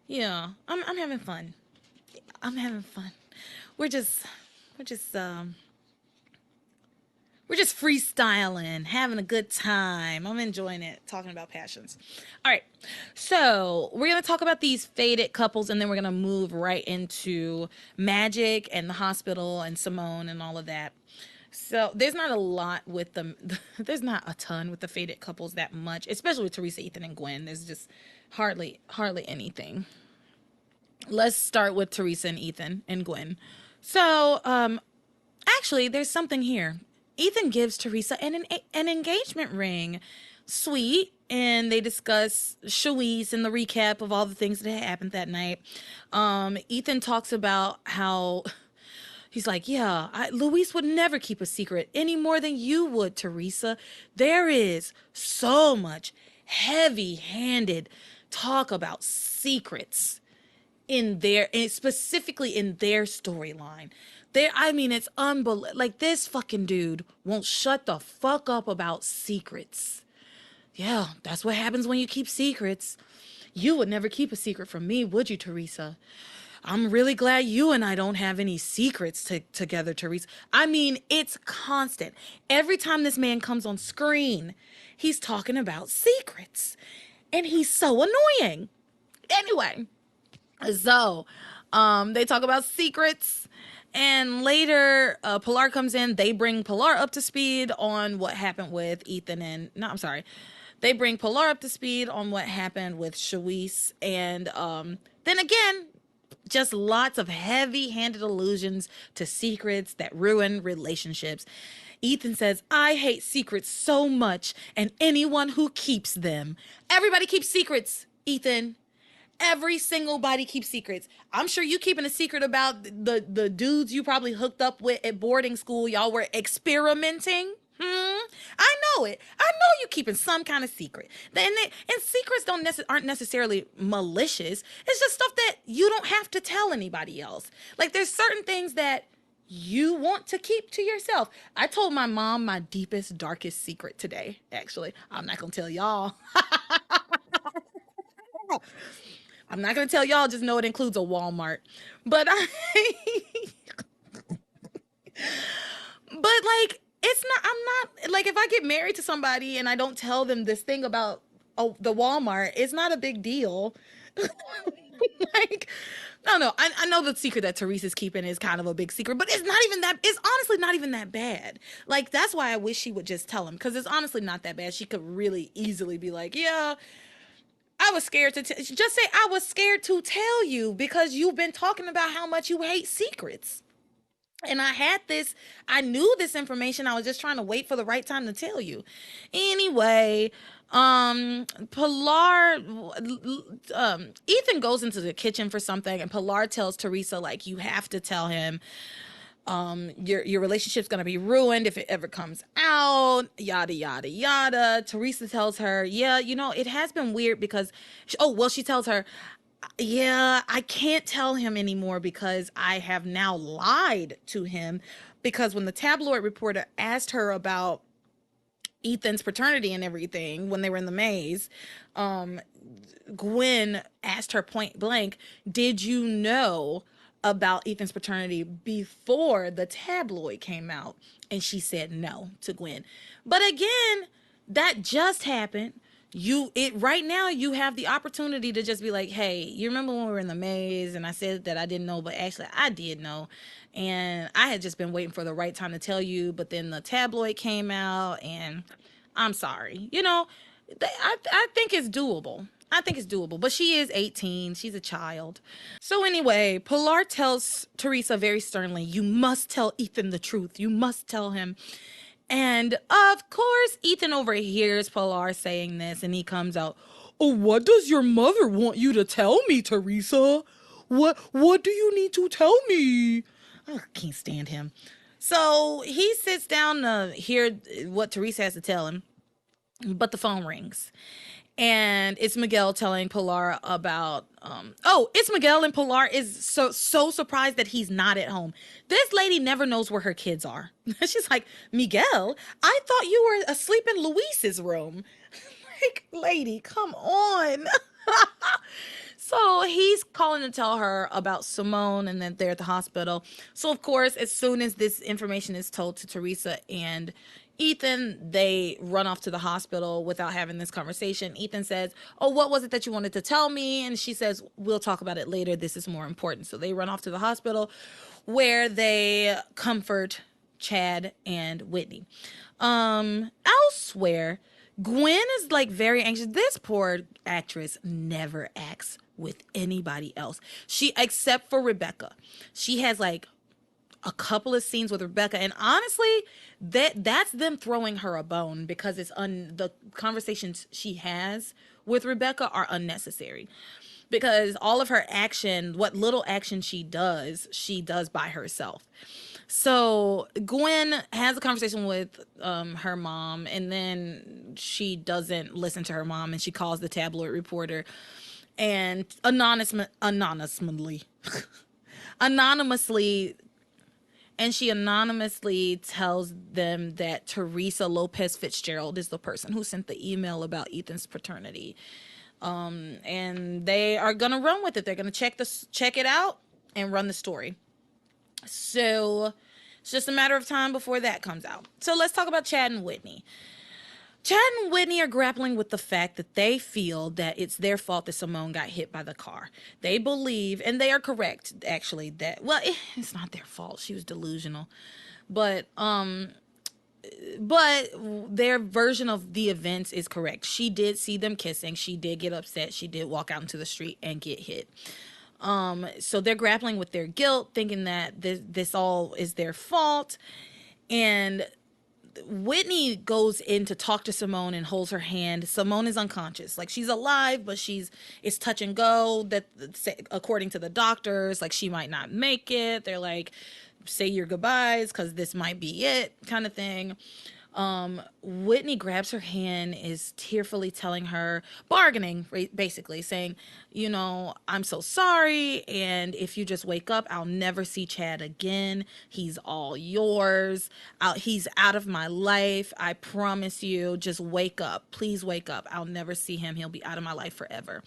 Speaker 1: yeah, I'm having fun. We're just We're just freestyling, having a good time. I'm enjoying it, talking about passions. All right. So, we're going to talk about these faded couples and then we're going to move right into Magic and the hospital and Simone and all of that. So, there's not a lot with them. There's not a ton with the faded couples that much, especially with Teresa, Ethan, and Gwen. There's just hardly anything. Let's start with Teresa and Ethan and Gwen. So, actually, there's something here. Ethan gives Teresa an engagement ring. Sweet. And they discuss Shawise and the recap of all the things that had happened that night. Ethan talks about how he's like, yeah, Luis would never keep a secret any more than you would, Teresa. There is so much heavy handed talk about secrets in their, and specifically in their storyline. There, I mean, it's unbelievable. Like, this fucking dude won't shut the fuck up about secrets. Yeah, that's what happens when you keep secrets. You would never keep a secret from me, would you, Teresa? I'm really glad you and I don't have any secrets together, Teresa. I mean, it's constant. Every time this man comes on screen, he's talking about secrets. And he's so annoying. Anyway, so, they talk about secrets, and later, Pilar comes in. They bring Pilar up to speed on what happened with Ethan and no, I'm sorry. They bring Pilar up to speed on what happened with Shawise, and then again, just lots of heavy-handed allusions to secrets that ruin relationships. Ethan says, I hate secrets so much, and anyone who keeps them. Everybody keeps secrets, Ethan. Every single body keeps secrets. I'm sure you keeping a secret about the dudes you probably hooked up with at boarding school. Y'all were experimenting. I know it. I know you keeping some kind of secret. And secrets aren't necessarily malicious. It's just stuff that you don't have to tell anybody else. Like, there's certain things that you want to keep to yourself. I told my mom my deepest, darkest secret today, actually. I'm not going to tell y'all. I'm not gonna tell y'all. Just know it includes a Walmart. But but like, it's not. I'm not like, if I get married to somebody and I don't tell them this thing about the Walmart, it's not a big deal. Like, no, no. I know the secret that Teresa's keeping is kind of a big secret, but it's not even that. It's honestly not even that bad. Like, that's why I wish she would just tell him, because it's honestly not that bad. She could really easily be like, yeah, I was scared to just say I was scared to tell you because you've been talking about how much you hate secrets. And I knew this information. I was just trying to wait for the right time to tell you. Anyway, Pilar, Ethan goes into the kitchen for something, and Pilar tells Teresa, like, you have to tell him your relationship's gonna be ruined if it ever comes out, yada yada yada. Teresa tells her, yeah, it has been weird because she tells her, yeah, I can't tell him anymore because I have now lied to him, because when the tabloid reporter asked her about Ethan's paternity and everything when they were in the maze, um Gwen asked her point blank, did you know about Ethan's paternity before the tabloid came out? And she said no to Gwen. But again, that just happened. Right now you have the opportunity to just be like, hey, you remember when we were in the maze and I said that I didn't know, but actually I did know. And I had just been waiting for the right time to tell you, but then the tabloid came out and I'm sorry. I think it's doable. I think it's doable, but she is 18. She's a child. So anyway, Pilar tells Teresa very sternly, you must tell Ethan the truth. You must tell him. And of course, Ethan overhears Pilar saying this and he comes out, oh, what does your mother want you to tell me, Teresa? What do you need to tell me? I can't stand him. So he sits down to hear what Teresa has to tell him, but the phone rings. And it's Miguel telling Pilar about it's Miguel, and Pilar is so surprised that he's not at home. This lady never knows where her kids are. She's like, Miguel, I thought you were asleep in Luis's room. Like, lady, come on. So he's calling to tell her about Simone and that they're at the hospital. So of course, as soon as this information is told to Teresa and Ethan, they run off to the hospital without having this conversation. Ethan says, "Oh, what was it that you wanted to tell me?" And she says, "We'll talk about it later. This is more important." So they run off to the hospital where they comfort Chad and Whitney. Elsewhere, Gwen is like very anxious. This poor actress never acts with anybody else. She, except for Rebecca. She has like a couple of scenes with Rebecca, and honestly, that's them throwing her a bone because the conversations she has with Rebecca are unnecessary. Because all of her action, what little action she does by herself. So Gwen has a conversation with her mom, and then she doesn't listen to her mom, and she calls the tabloid reporter and anonymously anonymously and she anonymously tells them that Teresa Lopez Fitzgerald is the person who sent the email about Ethan's paternity. And they are gonna run with it. They're gonna check it out and run the story. So it's just a matter of time before that comes out. So let's talk about Chad and Whitney. Chad and Whitney are grappling with the fact that they feel that it's their fault that Simone got hit by the car. They believe, and they are correct actually, that well, it's not their fault. She was delusional. But but their version of the events is correct. She did see them kissing. She did get upset. She did walk out into the street and get hit. So they're grappling with their guilt, thinking that this all is their fault. And Whitney goes in to talk to Simone and holds her hand. Simone is unconscious. Like, she's alive, but it's touch and go. That, according to the doctors, like, she might not make it. They're like, say your goodbyes because this might be it, kind of thing. Whitney grabs her hand, is tearfully telling her, bargaining, basically saying, I'm so sorry. And if you just wake up, I'll never see Chad again. He's all yours. He's out of my life. I promise you, just wake up. Please wake up. I'll never see him. He'll be out of my life forever.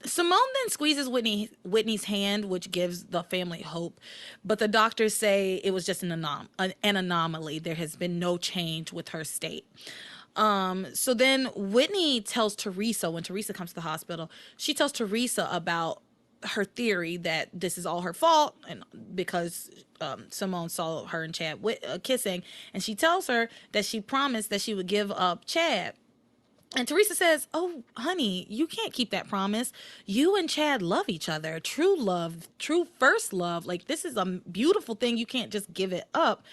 Speaker 1: Simone then squeezes Whitney's hand, which gives the family hope. But the doctors say it was just an anomaly. There has been no change with her state. So then Whitney tells Teresa, when Teresa comes to the hospital, she tells Teresa about her theory that this is all her fault, and because Simone saw her and Chad kissing, and she tells her that she promised that she would give up Chad. And Teresa says, "Oh, honey, you can't keep that promise. You and Chad love each other. True love, true first love. Like, this is a beautiful thing. You can't just give it up."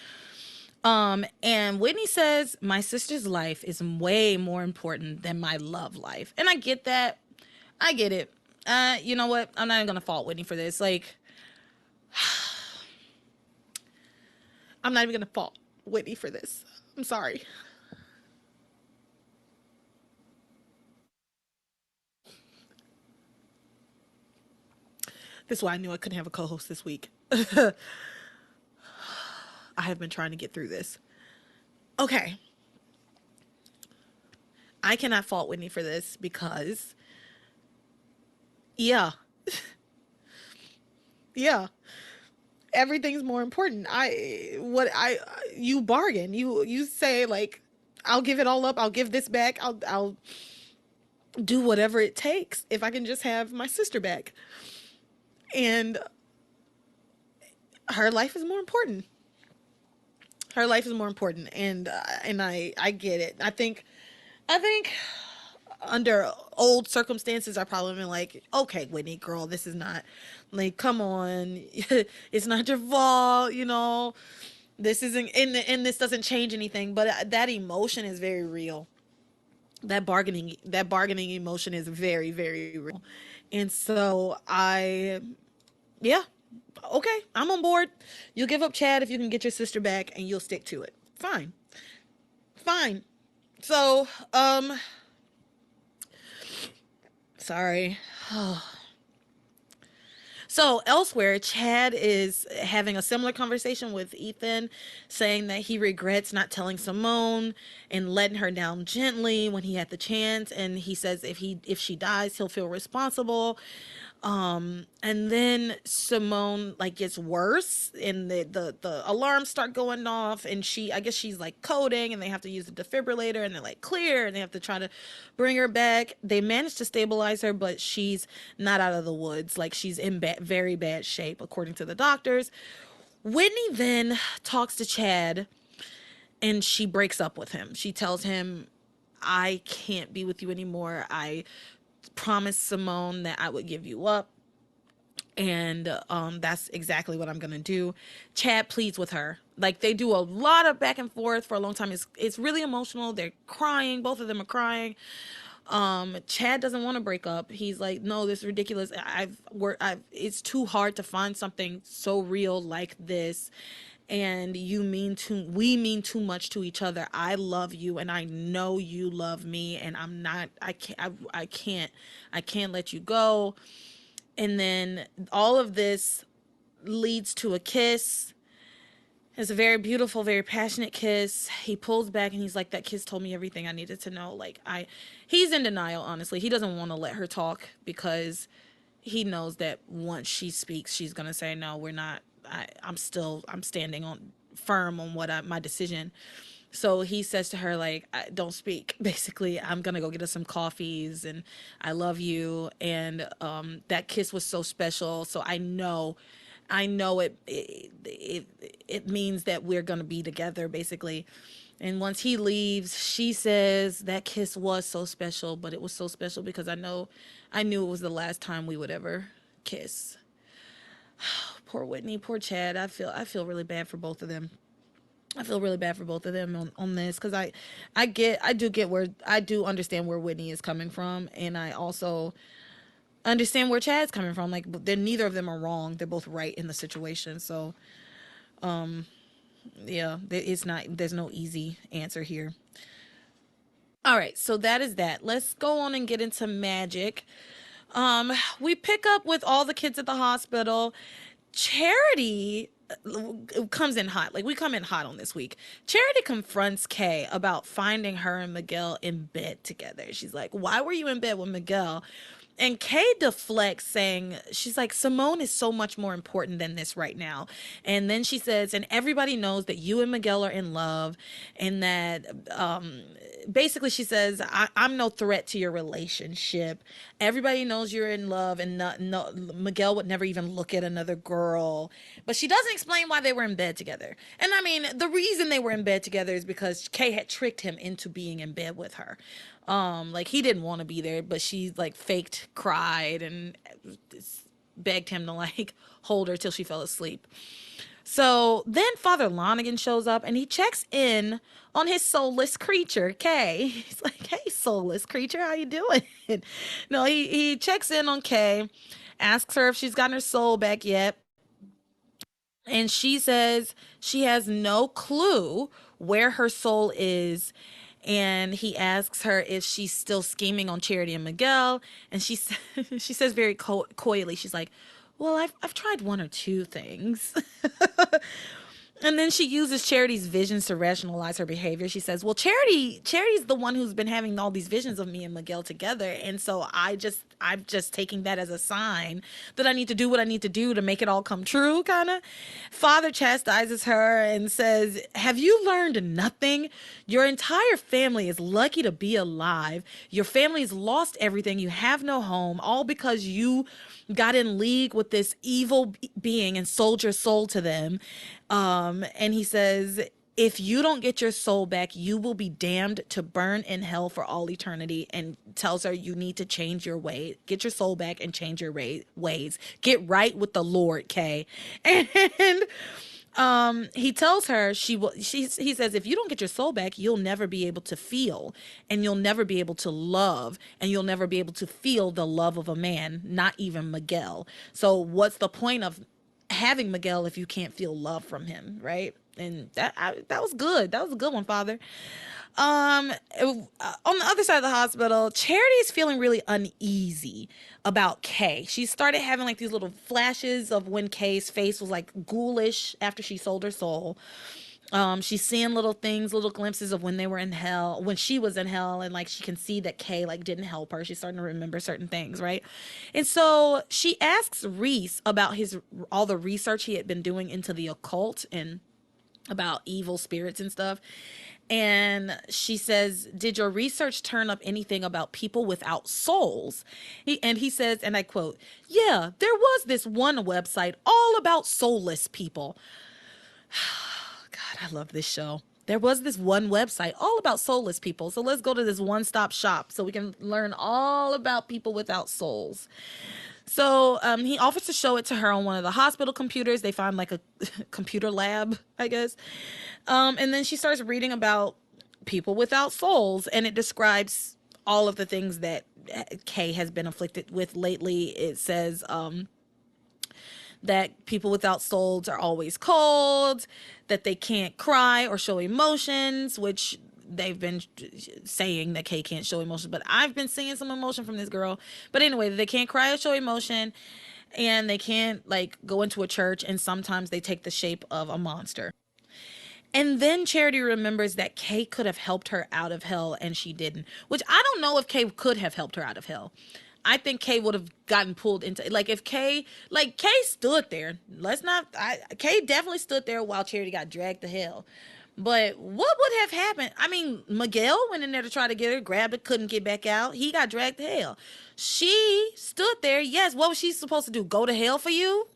Speaker 1: And Whitney says, "My sister's life is way more important than my love life." And I get that. I get it. You know what? I'm not even going to fault Whitney for this. Like, I'm not even going to fault Whitney for this. I'm sorry. This is why I knew I couldn't have a co-host this week. I have been trying to get through this. Okay. I cannot fault Whitney for this because, yeah, yeah, everything's more important. You bargain. You say, like, I'll give it all up. I'll give this back. I'll do whatever it takes if I can just have my sister back. And her life is more important. Her life is more important, and I get it. I think under old circumstances, I probably been like, okay, Whitney, girl, this is not, like, come on, it's not your fault, this isn't, and this doesn't change anything. But that emotion is very real. That bargaining emotion is very, very real. And so yeah, okay, I'm on board. You'll give up Chad if you can get your sister back, and you'll stick to it. Fine, fine. So, sorry. So elsewhere, Chad is having a similar conversation with Ethan, saying that he regrets not telling Simone and letting her down gently when he had the chance. And he says if she dies, he'll feel responsible. And then Simone like gets worse, and the alarms start going off, and I guess she's like coding, and they have to use the defibrillator, and they're like clear, and they have to try to bring her back. They manage to stabilize her, but she's not out of the woods. Like, she's in very bad shape according to the doctors. Whitney then talks to Chad, and she breaks up with him. She tells him, I can't be with you anymore. I promised Simone that I would give you up, and that's exactly what I'm gonna do. Chad pleads with her. Like, they do a lot of back and forth for a long time. It's really emotional. They're crying. Both of them are crying. Chad doesn't want to break up. He's like, no, this is ridiculous. I've it's too hard to find something so real like this. And we mean too much to each other. I love you, and I know you love me, and I can't let you go. And then all of this leads to a kiss. It's a very beautiful, very passionate kiss. He pulls back and he's like, that kiss told me everything I needed to know. He's in denial, honestly. He doesn't want to let her talk because he knows that once she speaks, she's going to say, no, we're not. I'm standing on firm on my decision. So he says to her, like, don't speak. Basically, I'm going to go get us some coffees, and I love you. And that kiss was so special. So I know it means that we're going to be together, basically. And once he leaves, she says that kiss was so special, but it was so special because I knew it was the last time we would ever kiss. Poor Whitney, poor Chad. I feel really bad for both of them. I feel really bad for both of them on this, because I do understand where Whitney is coming from, and I also understand where Chad's coming from. Like, then neither of them are wrong. They're both right in the situation. So yeah, there's no easy answer here. All right, so that is that. Let's go on and get into magic. We pick up with all the kids at the hospital. Charity comes in hot. Like, we come in hot on this week. Charity confronts Kay about finding her and Miguel in bed together. She's like, why were you in bed with Miguel? And Kay deflects, saying, she's like, Simone is so much more important than this right now. And then she says, and everybody knows that you and Miguel are in love, and that basically she says, I'm no threat to your relationship. Everybody knows you're in love, and no, Miguel would never even look at another girl. But she doesn't explain why they were in bed together. And I mean, the reason they were in bed together is because Kay had tricked him into being in bed with her. Like, he didn't want to be there, but she like faked cried and begged him to like hold her till she fell asleep. So then Father Lonigan shows up, and he checks in on his soulless creature, Kay. He's like, hey, soulless creature, how you doing? No, he checks in on Kay, asks her if she's gotten her soul back yet. And she says she has no clue where her soul is. And he asks her if she's still scheming on Charity and Miguel. And she says very coyly, she's like, well, I've tried one or two things. And then she uses Charity's visions to rationalize her behavior. She says, well, Charity's the one who's been having all these visions of me and Miguel together. And so I'm just taking that as a sign that I need to do what I need to do to make it all come true, kind of. Father chastises her and says, have you learned nothing? Your entire family is lucky to be alive. Your family's lost everything. You have no home, all because you got in league with this evil being and sold your soul to them. And he says, if you don't get your soul back, you will be damned to burn in hell for all eternity. And tells her, you need to change your way, get your soul back and change your ways. Get right with the Lord, Kay. And he tells her he says, if you don't get your soul back, you'll never be able to feel, and you'll never be able to love, and you'll never be able to feel the love of a man, not even Miguel. So what's the point of having Miguel if you can't feel love from him, right? And that was good. That was a good one, Father. Um, on the other side of the hospital, Charity is feeling really uneasy about Kay. She started having like these little flashes of when Kay's face was like ghoulish after she sold her soul. She's seeing little things, little glimpses of when they were in hell, when she was in hell, and like she can see that Kay like didn't help her. She's starting to remember certain things, right? And so she asks Reese about his all the research he had been doing into the occult and about evil spirits and stuff. And she says, "Did your research turn up anything about people without souls?" And he says, and I quote, "Yeah, there was this one website all about soulless people." God, I love this show. There was this one website all about soulless people. So let's go to this one stop shop so we can learn all about people without souls. So he offers to show it to her on one of the hospital computers. They find like a computer lab, I guess. And then she starts reading about people without souls, and it describes all of the things that Kay has been afflicted with lately. It says that people without souls are always cold, that they can't cry or show emotions, which they've been saying that Kay can't show emotion, but I've been seeing some emotion from this girl. But anyway, they can't cry or show emotion, and they can't like go into a church, and sometimes they take the shape of a monster. And then Charity remembers that Kay could have helped her out of hell and she didn't, which I don't know if Kay could have helped her out of hell. I think Kay would have gotten pulled into, like, if Kay, like Kay stood there. Kay definitely stood there while Charity got dragged to hell. But what would have happened? I mean, Miguel went in there to try to get her, grabbed her, couldn't get back out. He got dragged to hell. She stood there. Yes, what was she supposed to do? Go to hell for you?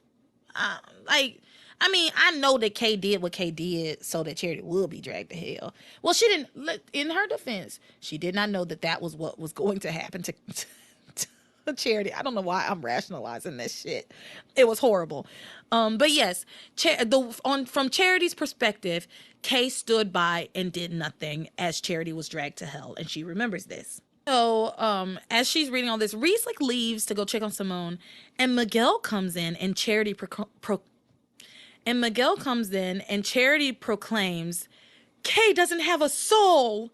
Speaker 1: Uh, like, I mean, I know that Kay did what Kay did so that Charity would be dragged to hell. Well, she didn't. In her defense, she did not know that that was what was going to happen to, to Charity. I don't know why I'm rationalizing this shit. It was horrible. But yes, from Charity's perspective, Kay stood by and did nothing as Charity was dragged to hell, and she remembers this. So, as she's reading all this, Reese like leaves to go check on Simone, and Miguel comes in, and Miguel comes in, and Charity proclaims, "Kay doesn't have a soul."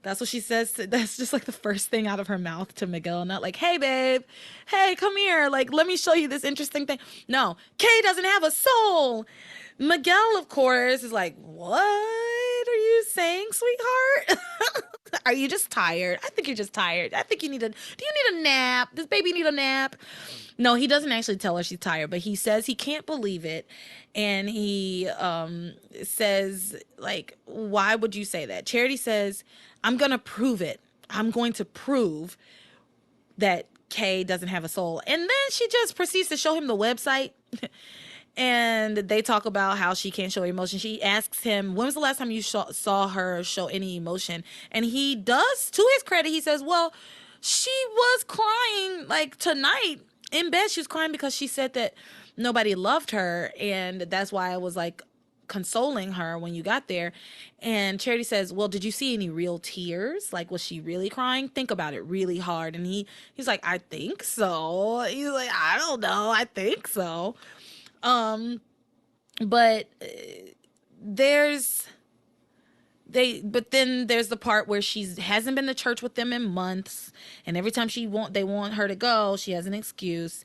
Speaker 1: That's what she says. That's just like the first thing out of her mouth to Miguel, not like, "Hey, babe, hey, come here, like let me show you this interesting thing." No, Kay doesn't have a soul. Miguel, of course, is like, "What are you saying, sweetheart? Are you just tired? I think you're just tired. I think you need a. Do you need a nap? Does baby need a nap?" No, he doesn't actually tell her she's tired, but he says he can't believe it, and he says like, "Why would you say that?" Charity says, "I'm gonna prove it. I'm going to prove that Kay doesn't have a soul." And then she just proceeds to show him the website. And they talk about how she can't show emotion. She asks him, "When was the last time you saw her show any emotion?" And he does, to his credit, he says, "Well, she was crying like tonight in bed. She was crying because she said that nobody loved her. And that's why I was like consoling her when you got there." And Charity says, "Well, did you see any real tears? Like, was she really crying? Think about it really hard." And he's like, "I think so." He's like, "I don't know. I think so." Um, but there's but then there's the part where she hasn't been to church with them in months, and every time they want her to go, she has an excuse.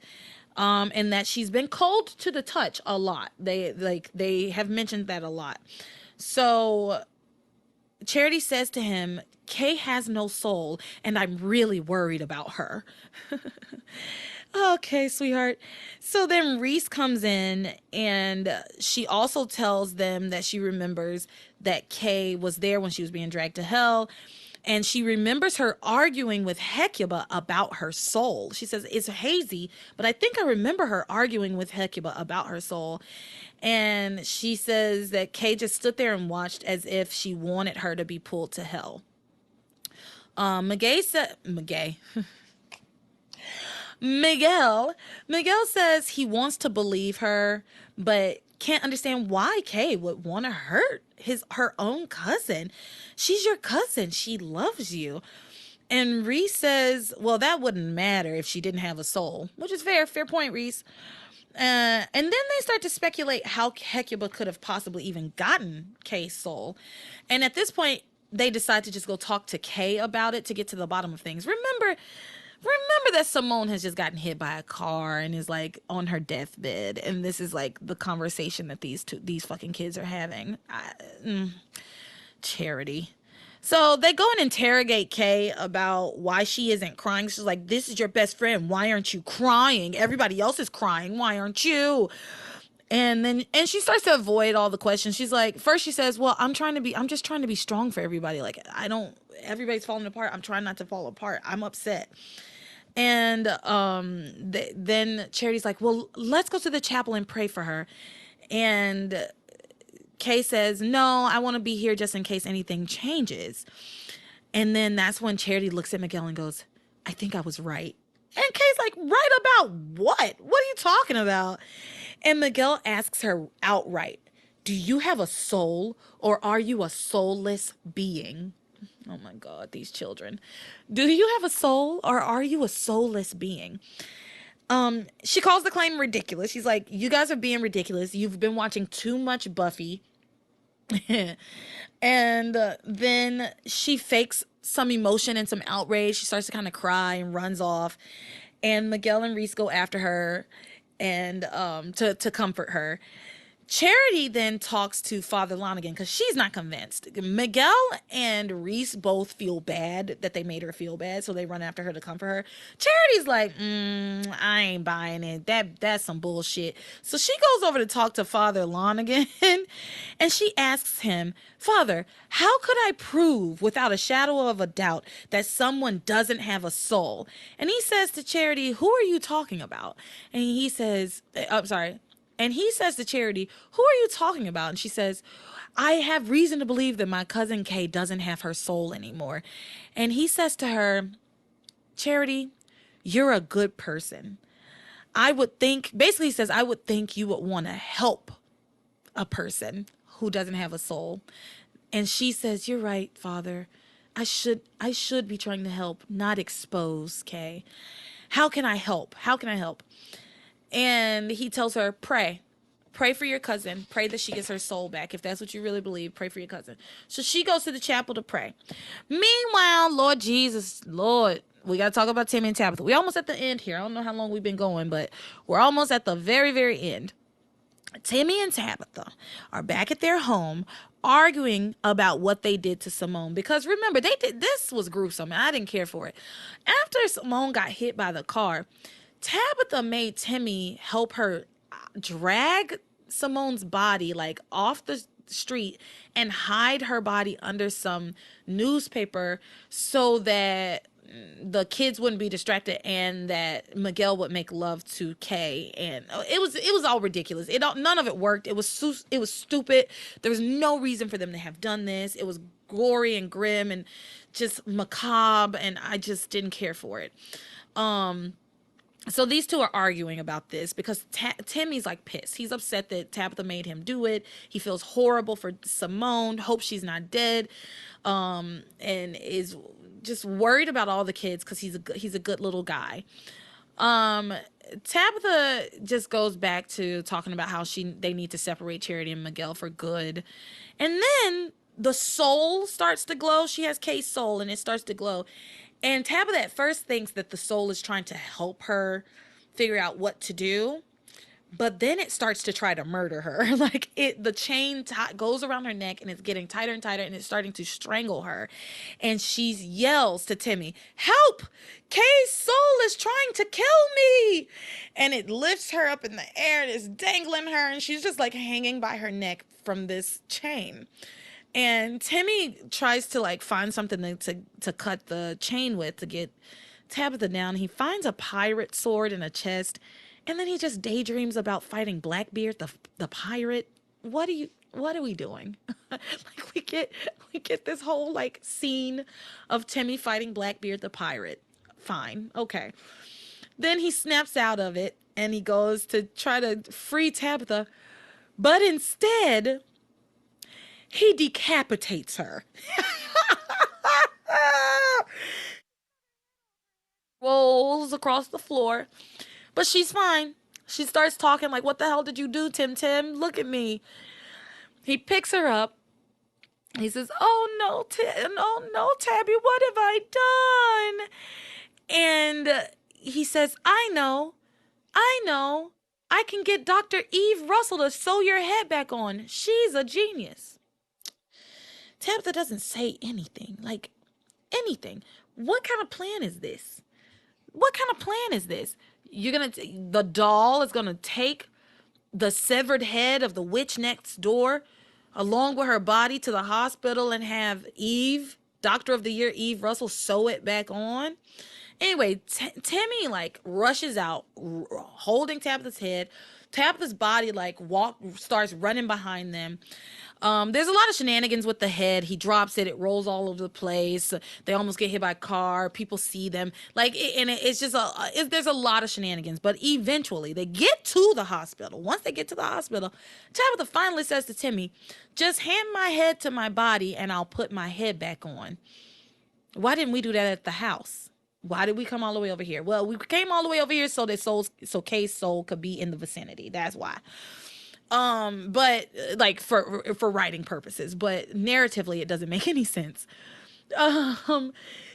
Speaker 1: And that she's been cold to the touch a lot. They have mentioned that a lot. So Charity says to him, "Kay has no soul, and I'm really worried about her." Okay, sweetheart. So then Reese comes in, and she also tells them that she remembers that Kay was there when she was being dragged to hell. And she remembers her arguing with Hecuba about her soul. She says, "It's hazy, but I think I remember her arguing with Hecuba about her soul." And she says that Kay just stood there and watched as if she wanted her to be pulled to hell. Miguel says he wants to believe her, but can't understand why Kay would want to hurt her own cousin. She's your cousin. She loves you. And Reese says, well, that wouldn't matter if she didn't have a soul, which is fair. Fair point, Reese. And then they start to speculate how Hecuba could have possibly even gotten Kay's soul. And at this point, they decide to just go talk to Kay about it to get to the bottom of things. Remember that Simone has just gotten hit by a car and is like on her deathbed, and this is like the conversation that these fucking kids are having. Charity. So they go and interrogate Kay about why she isn't crying. She's like, "This is your best friend. Why aren't you crying? Everybody else is crying. Why aren't you?" And she starts to avoid all the questions. She's like, first she says, "Well, I'm just trying to be strong for everybody. Like, everybody's falling apart. I'm trying not to fall apart. I'm upset." And then Charity's like, "Well, let's go to the chapel and pray for her." And Kay says, "No, I want to be here just in case anything changes." And then that's when Charity looks at Miguel and goes, "I think I was right." And Kay's like, "Right about what? What are you talking about?" And Miguel asks her outright, "Do you have a soul, or are you a soulless being?" Oh my God, these children. "Do you have a soul, or are you a soulless being?" She calls the claim ridiculous. She's like, "You guys are being ridiculous. You've been watching too much Buffy." And then she fakes some emotion and some outrage. She starts to kind of cry and runs off. And Miguel and Reese go after her and to comfort her. Charity then talks to Father Lonigan because she's not convinced. Miguel and Reese both feel bad that they made her feel bad, so they run after her to comfort her. Charity's like, I ain't buying it. That's some bullshit. So she goes over to talk to Father Lonigan, and she asks him, "Father, how could I prove without a shadow of a doubt that someone doesn't have a soul?" And he says to Charity, "Who are you talking about?" And he says, I'm sorry. And he says to Charity, "Who are you talking about?" And she says, "I have reason to believe that my cousin Kay doesn't have her soul anymore." And he says to her, "Charity, you're a good person. I would think," basically he says, "I would think you would want to help a person who doesn't have a soul." And she says, "You're right, Father. I should be trying to help, not expose Kay. How can I help? How can I help?" And he tells her, "Pray. Pray for your cousin. Pray that she gets her soul back. If that's what you really believe, pray for your cousin." So she goes to the chapel to pray. Meanwhile, Lord Jesus, Lord, we got to talk about Timmy and Tabitha. We're almost at the end here. I don't know how long we've been going, but we're almost at the very, very end. Timmy and Tabitha are back at their home arguing about what they did to Simone, because remember, this was gruesome and I didn't care for it. After Simone got hit by the car, Tabitha made Timmy help her drag Simone's body like off the street and hide her body under some newspaper so that the kids wouldn't be distracted and that Miguel would make love to Kay. And it was all ridiculous. None of it worked. It was stupid. There was no reason for them to have done this. It was gory and grim and just macabre, and I just didn't care for it. So these two are arguing about this because Timmy's like pissed. He's upset that Tabitha made him do it. He feels horrible for Simone, hopes she's not dead, and is just worried about all the kids because he's a good little guy. Tabitha just goes back to talking about how they need to separate Charity and Miguel for good. And then the soul starts to glow. She has Kay's soul and it starts to glow. And Tabitha at first thinks that the soul is trying to help her figure out what to do. But then it starts to try to murder her. The chain goes around her neck and it's getting tighter and tighter and it's starting to strangle her. And she yells to Timmy, "Help! Kay's soul is trying to kill me!" And it lifts her up in the air and is dangling her. And she's just like hanging by her neck from this chain. And Timmy tries to find something to cut the chain with to get Tabitha down. He finds a pirate sword in a chest. And then he just daydreams about fighting Blackbeard, the pirate. What are we doing? we get this whole scene of Timmy fighting Blackbeard the pirate. Fine. Okay. Then he snaps out of it and he goes to try to free Tabitha, but instead he decapitates her. rolls across the floor, but she's fine. She starts talking like, "What the hell did you do, Tim? Tim, look at me." He picks her up. He says, "Oh no, oh no, Tabby, what have I done?" And he says, I know. I can get Dr. Eve Russell to sew your head back on. She's a genius." Tabitha doesn't say anything, like anything. What kind of plan is this? What kind of plan is this? The doll is gonna take the severed head of the witch next door along with her body to the hospital and have Eve, Doctor of the Year Eve Russell, sew it back on. Anyway, Timmy like rushes out, holding Tabitha's head. Tabitha's body like starts running behind them. There's a lot of shenanigans with the head. He drops it. It rolls all over the place. They almost get hit by a car. People see them. It's just there's a lot of shenanigans. But eventually, they get to the hospital. Once they get to the hospital, Tabitha finally says to Timmy, "Just hand my head to my body, and I'll put my head back on." Why didn't we do that at the house? Why did we come all the way over here? Well, we came all the way over here so that Kay's soul could be in the vicinity. That's why. But like for writing purposes, but narratively it doesn't make any sense. Um,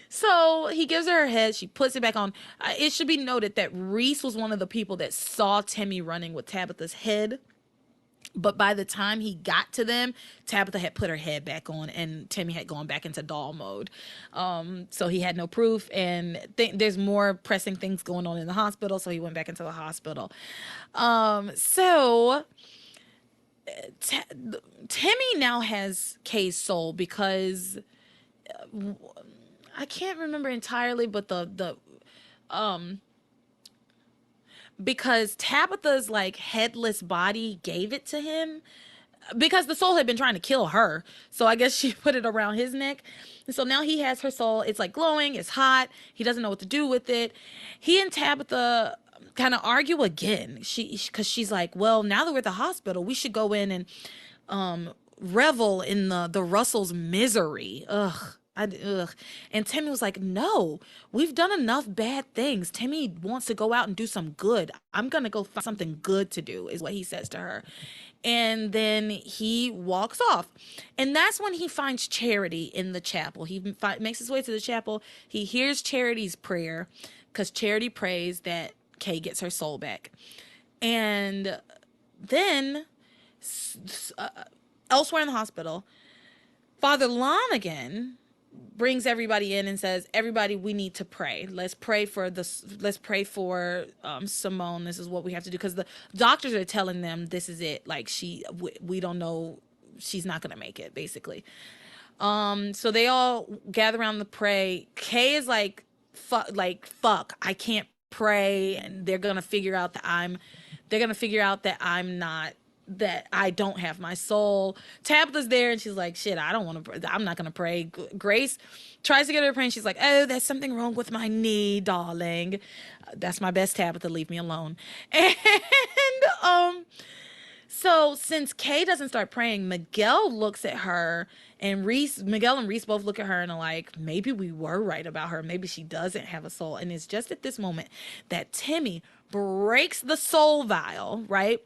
Speaker 1: so he gives her head, she puts it back on. It should be noted that Reese was one of the people that saw Timmy running with Tabitha's head. But by the time he got to them, Tabitha had put her head back on and Timmy had gone back into doll mode. So he had no proof, and there's more pressing things going on in the hospital, so he went back into the hospital. So Timmy now has Kay's soul because I can't remember entirely, but um because Tabitha's like headless body gave it to him because the soul had been trying to kill her. So I guess she put it around his neck. And so now he has her soul. It's like glowing, it's hot. He doesn't know what to do with it. He and Tabitha kind of argue again. Because she's like, "Well, now that we're at the hospital, we should go in and revel in the Russell's misery." Ugh. And Timmy was like, "No, we've done enough bad things. Timmy wants to go out and do some good. I'm going to go find something good to do," is what he says to her. And then he walks off. And that's when he finds Charity in the chapel. He makes his way to the chapel. He hears Charity's prayer because Charity prays that Kay gets her soul back. And then elsewhere in the hospital, Father Lonigan brings everybody in and says, "Everybody, we need to pray. Let's pray for Simone. This is what we have to do," because the doctors are telling them this is it. Like we don't know, she's not gonna make it, basically. So they all gather around to pray. Kay is like, fuck, I can't pray, and they're gonna figure out that I don't have my soul. Tabitha's there and she's like, "Shit, I don't want to, I'm not going to pray." Grace tries to get her to pray and she's like, "Oh, there's something wrong with my knee, darling." That's my best Tabitha, leave me alone. And so since Kay doesn't start praying, Miguel looks at her and Miguel and Reese both look at her and are like, maybe we were right about her. Maybe she doesn't have a soul. And it's just at this moment that Timmy breaks the soul vial, right?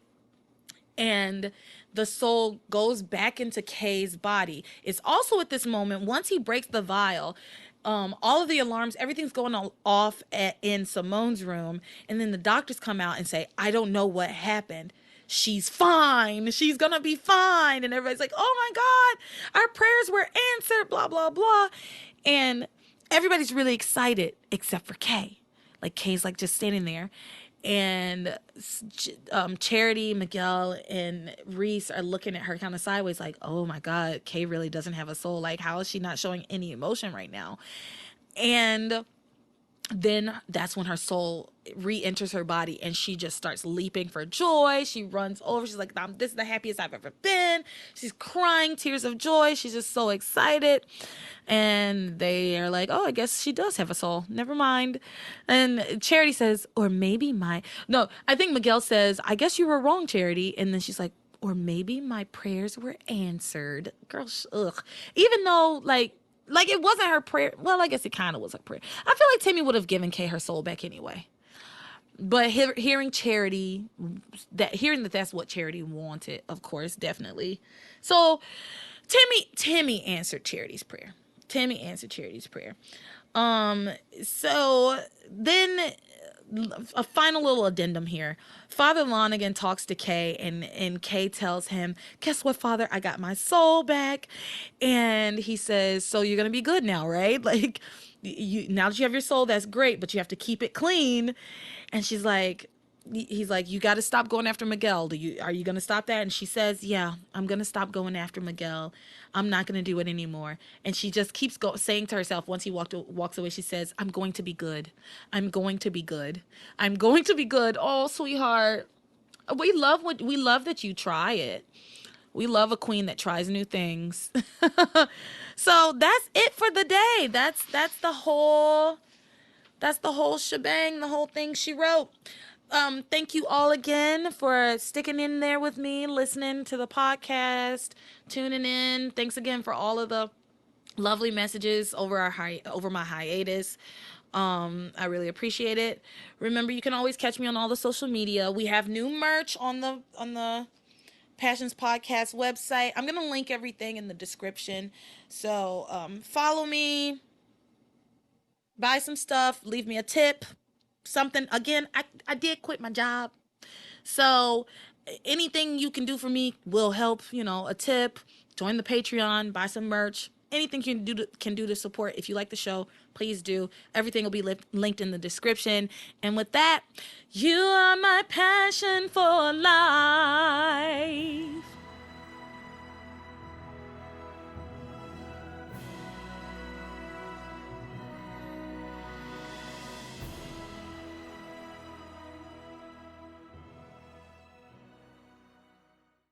Speaker 1: And the soul goes back into Kay's body. It's also at this moment, once he breaks the vial, all of the alarms, everything's going off in Simone's room. And then the doctors come out and say, "I don't know what happened. She's fine. She's going to be fine." And everybody's like, "Oh my God, our prayers were answered, blah, blah, blah." And everybody's really excited except for Kay. Like Kay's like just standing there. And Charity, Miguel, and Reese are looking at her kind of sideways like, "Oh my God, Kay really doesn't have a soul. Like, how is she not showing any emotion right now?" And then that's when her soul re-enters her body and she just starts leaping for joy. She runs over. She's like, "This is the happiest I've ever been." She's crying tears of joy. She's just so excited. And they are like, "Oh, I guess she does have a soul. Never mind." And Charity says, "Or maybe no, I think Miguel says, 'I guess you were wrong, Charity.' And then she's like, 'Or maybe my prayers were answered.'" Girl, ugh. Even though, like, like it wasn't her prayer. Well, I guess it kind of was her prayer. I feel like Timmy would have given Kay her soul back anyway. But hearing that that's what Charity wanted, of course, definitely. So Timmy answered Charity's prayer. Timmy answered Charity's prayer. Um, so then a final little addendum here. Father Lonigan talks to Kay, and Kay tells him, "Guess what, Father? I got my soul back." And he says, "So you're gonna be good now, right? Like, you now that you have your soul, that's great, but you have to keep it clean." And he's like, "You got to stop going after Miguel. Are you gonna stop that?" And she says, "Yeah, I'm gonna stop going after Miguel. I'm not gonna do it anymore." And she just keeps saying to herself. Once he walks away, she says, "I'm going to be good. I'm going to be good. I'm going to be good." Oh, sweetheart, we love that you try it. We love a queen that tries new things. So that's it for the day. That's the whole shebang, the whole thing she wrote. Thank you all again for sticking in there with me, listening to the podcast, tuning in. Thanks again for all of the lovely messages over my hiatus. I really appreciate it. Remember, you can always catch me on all the social media. We have new merch on the Passions Podcast website. I'm gonna link everything in the description. So follow me, buy some stuff, leave me a tip, something. Again, I did quit my job. So anything you can do for me will help, a tip, join the Patreon, buy some merch. Anything you can do to support. If you like the show, please do. Everything will be linked in the description. And with that, you are my passion for life.